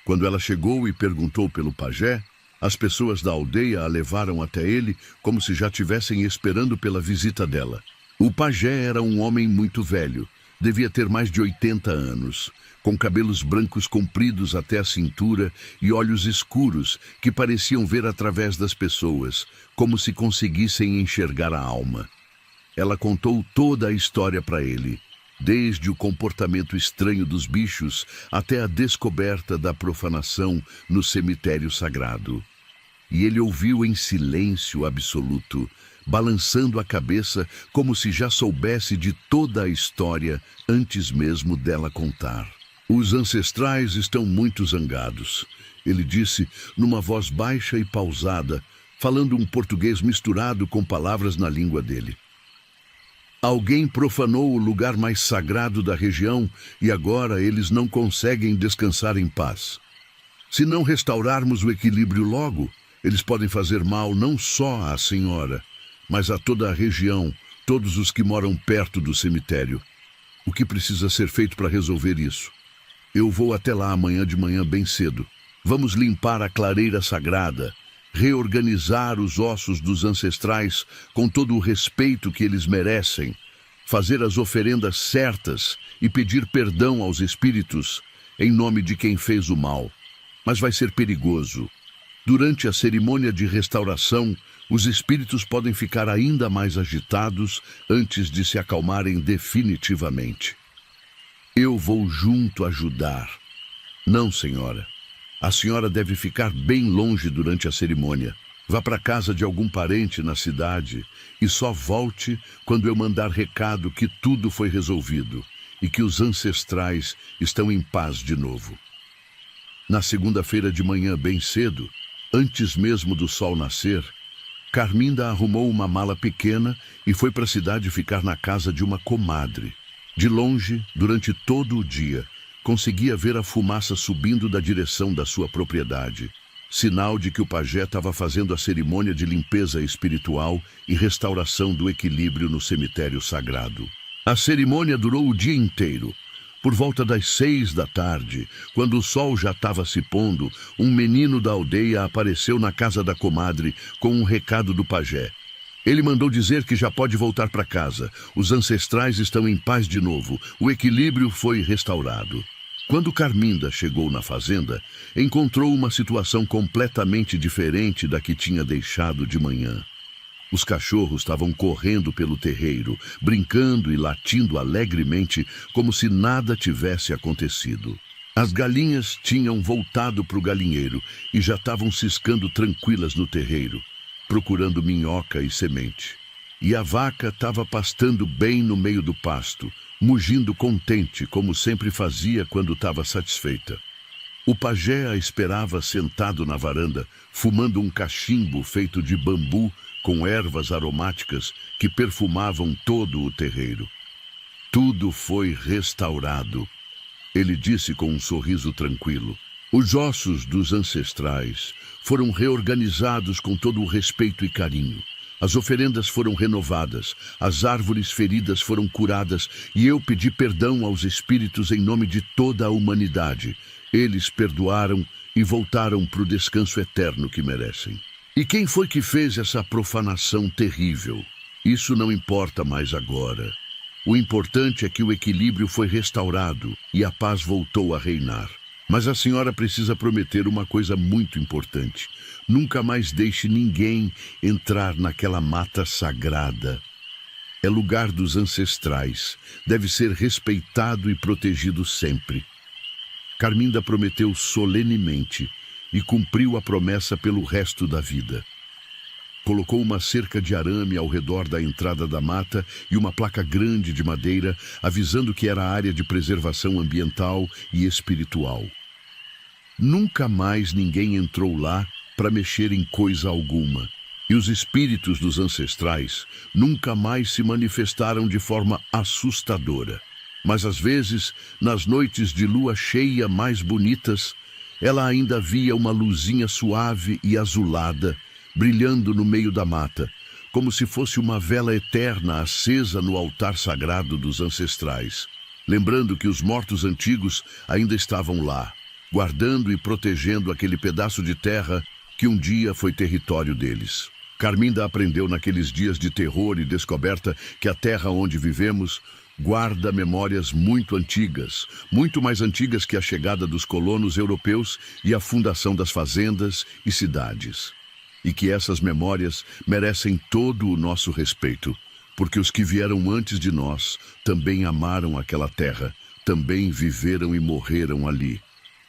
Quando ela chegou e perguntou pelo pajé, as pessoas da aldeia a levaram até ele como se já estivessem esperando pela visita dela. O pajé era um homem muito velho, devia ter mais de 80 anos, com cabelos brancos compridos até a cintura e olhos escuros que pareciam ver através das pessoas, como se conseguissem enxergar a alma. Ela contou toda a história para ele, desde o comportamento estranho dos bichos até a descoberta da profanação no cemitério sagrado. E ele ouviu em silêncio absoluto, balançando a cabeça como se já soubesse de toda a história antes mesmo dela contar. Os ancestrais estão muito zangados, ele disse numa voz baixa e pausada, falando um português misturado com palavras na língua dele. Alguém profanou o lugar mais sagrado da região e agora eles não conseguem descansar em paz. Se não restaurarmos o equilíbrio logo, eles podem fazer mal não só à senhora, mas a toda a região, todos os que moram perto do cemitério. O que precisa ser feito para resolver isso? Eu vou até lá amanhã de manhã bem cedo. Vamos limpar a clareira sagrada, reorganizar os ossos dos ancestrais com todo o respeito que eles merecem, fazer as oferendas certas e pedir perdão aos espíritos em nome de quem fez o mal. Mas vai ser perigoso. Durante a cerimônia de restauração, os espíritos podem ficar ainda mais agitados antes de se acalmarem definitivamente. Eu vou junto ajudar. Não, senhora. A senhora deve ficar bem longe durante a cerimônia. Vá para casa de algum parente na cidade e só volte quando eu mandar recado que tudo foi resolvido e que os ancestrais estão em paz de novo. Na segunda-feira de manhã bem cedo, antes mesmo do sol nascer, Carminda arrumou uma mala pequena e foi para a cidade ficar na casa de uma comadre. De longe, durante todo o dia, conseguia ver a fumaça subindo da direção da sua propriedade, sinal de que o pajé estava fazendo a cerimônia de limpeza espiritual e restauração do equilíbrio no cemitério sagrado. A cerimônia durou o dia inteiro. Por volta das 6 da tarde, quando o sol já estava se pondo, um menino da aldeia apareceu na casa da comadre com um recado do pajé. Ele mandou dizer que já pode voltar para casa. Os ancestrais estão em paz de novo. O equilíbrio foi restaurado. Quando Carminda chegou na fazenda, encontrou uma situação completamente diferente da que tinha deixado de manhã. Os cachorros estavam correndo pelo terreiro, brincando e latindo alegremente, como se nada tivesse acontecido. As galinhas tinham voltado para o galinheiro e já estavam ciscando tranquilas no terreiro, procurando minhoca e semente. E a vaca estava pastando bem no meio do pasto, mugindo contente, como sempre fazia quando estava satisfeita. O pajé a esperava sentado na varanda, fumando um cachimbo feito de bambu com ervas aromáticas que perfumavam todo o terreiro. Tudo foi restaurado, ele disse com um sorriso tranquilo. Os ossos dos ancestrais foram reorganizados com todo o respeito e carinho. As oferendas foram renovadas, as árvores feridas foram curadas e eu pedi perdão aos espíritos em nome de toda a humanidade. Eles perdoaram e voltaram para o descanso eterno que merecem. E quem foi que fez essa profanação terrível? Isso não importa mais agora. O importante é que o equilíbrio foi restaurado e a paz voltou a reinar. Mas a senhora precisa prometer uma coisa muito importante. Nunca mais deixe ninguém entrar naquela mata sagrada. É lugar dos ancestrais. Deve ser respeitado e protegido sempre. Carminda prometeu solenemente e cumpriu a promessa pelo resto da vida. Colocou uma cerca de arame ao redor da entrada da mata e uma placa grande de madeira, avisando que era área de preservação ambiental e espiritual. Nunca mais ninguém entrou lá para mexer em coisa alguma. E os espíritos dos ancestrais nunca mais se manifestaram de forma assustadora. Mas às vezes, nas noites de lua cheia mais bonitas, ela ainda via uma luzinha suave e azulada, brilhando no meio da mata, como se fosse uma vela eterna acesa no altar sagrado dos ancestrais, lembrando que os mortos antigos ainda estavam lá, guardando e protegendo aquele pedaço de terra que um dia foi território deles. Carminda aprendeu naqueles dias de terror e descoberta que a terra onde vivemos guarda memórias muito antigas, muito mais antigas que a chegada dos colonos europeus e a fundação das fazendas e cidades. E que essas memórias merecem todo o nosso respeito, porque os que vieram antes de nós também amaram aquela terra, também viveram e morreram ali,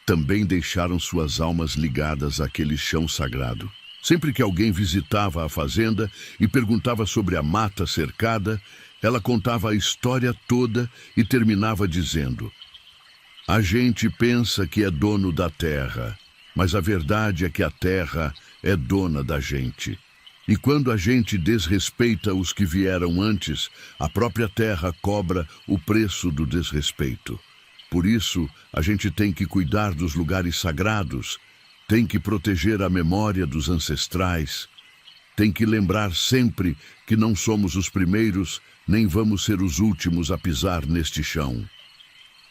também deixaram suas almas ligadas àquele chão sagrado. Sempre que alguém visitava a fazenda e perguntava sobre a mata cercada, ela contava a história toda e terminava dizendo: "A gente pensa que é dono da terra, mas a verdade é que a terra é dona da gente. E quando a gente desrespeita os que vieram antes, a própria terra cobra o preço do desrespeito. Por isso, a gente tem que cuidar dos lugares sagrados, tem que proteger a memória dos ancestrais, tem que lembrar sempre que não somos os primeiros, nem vamos ser os últimos a pisar neste chão."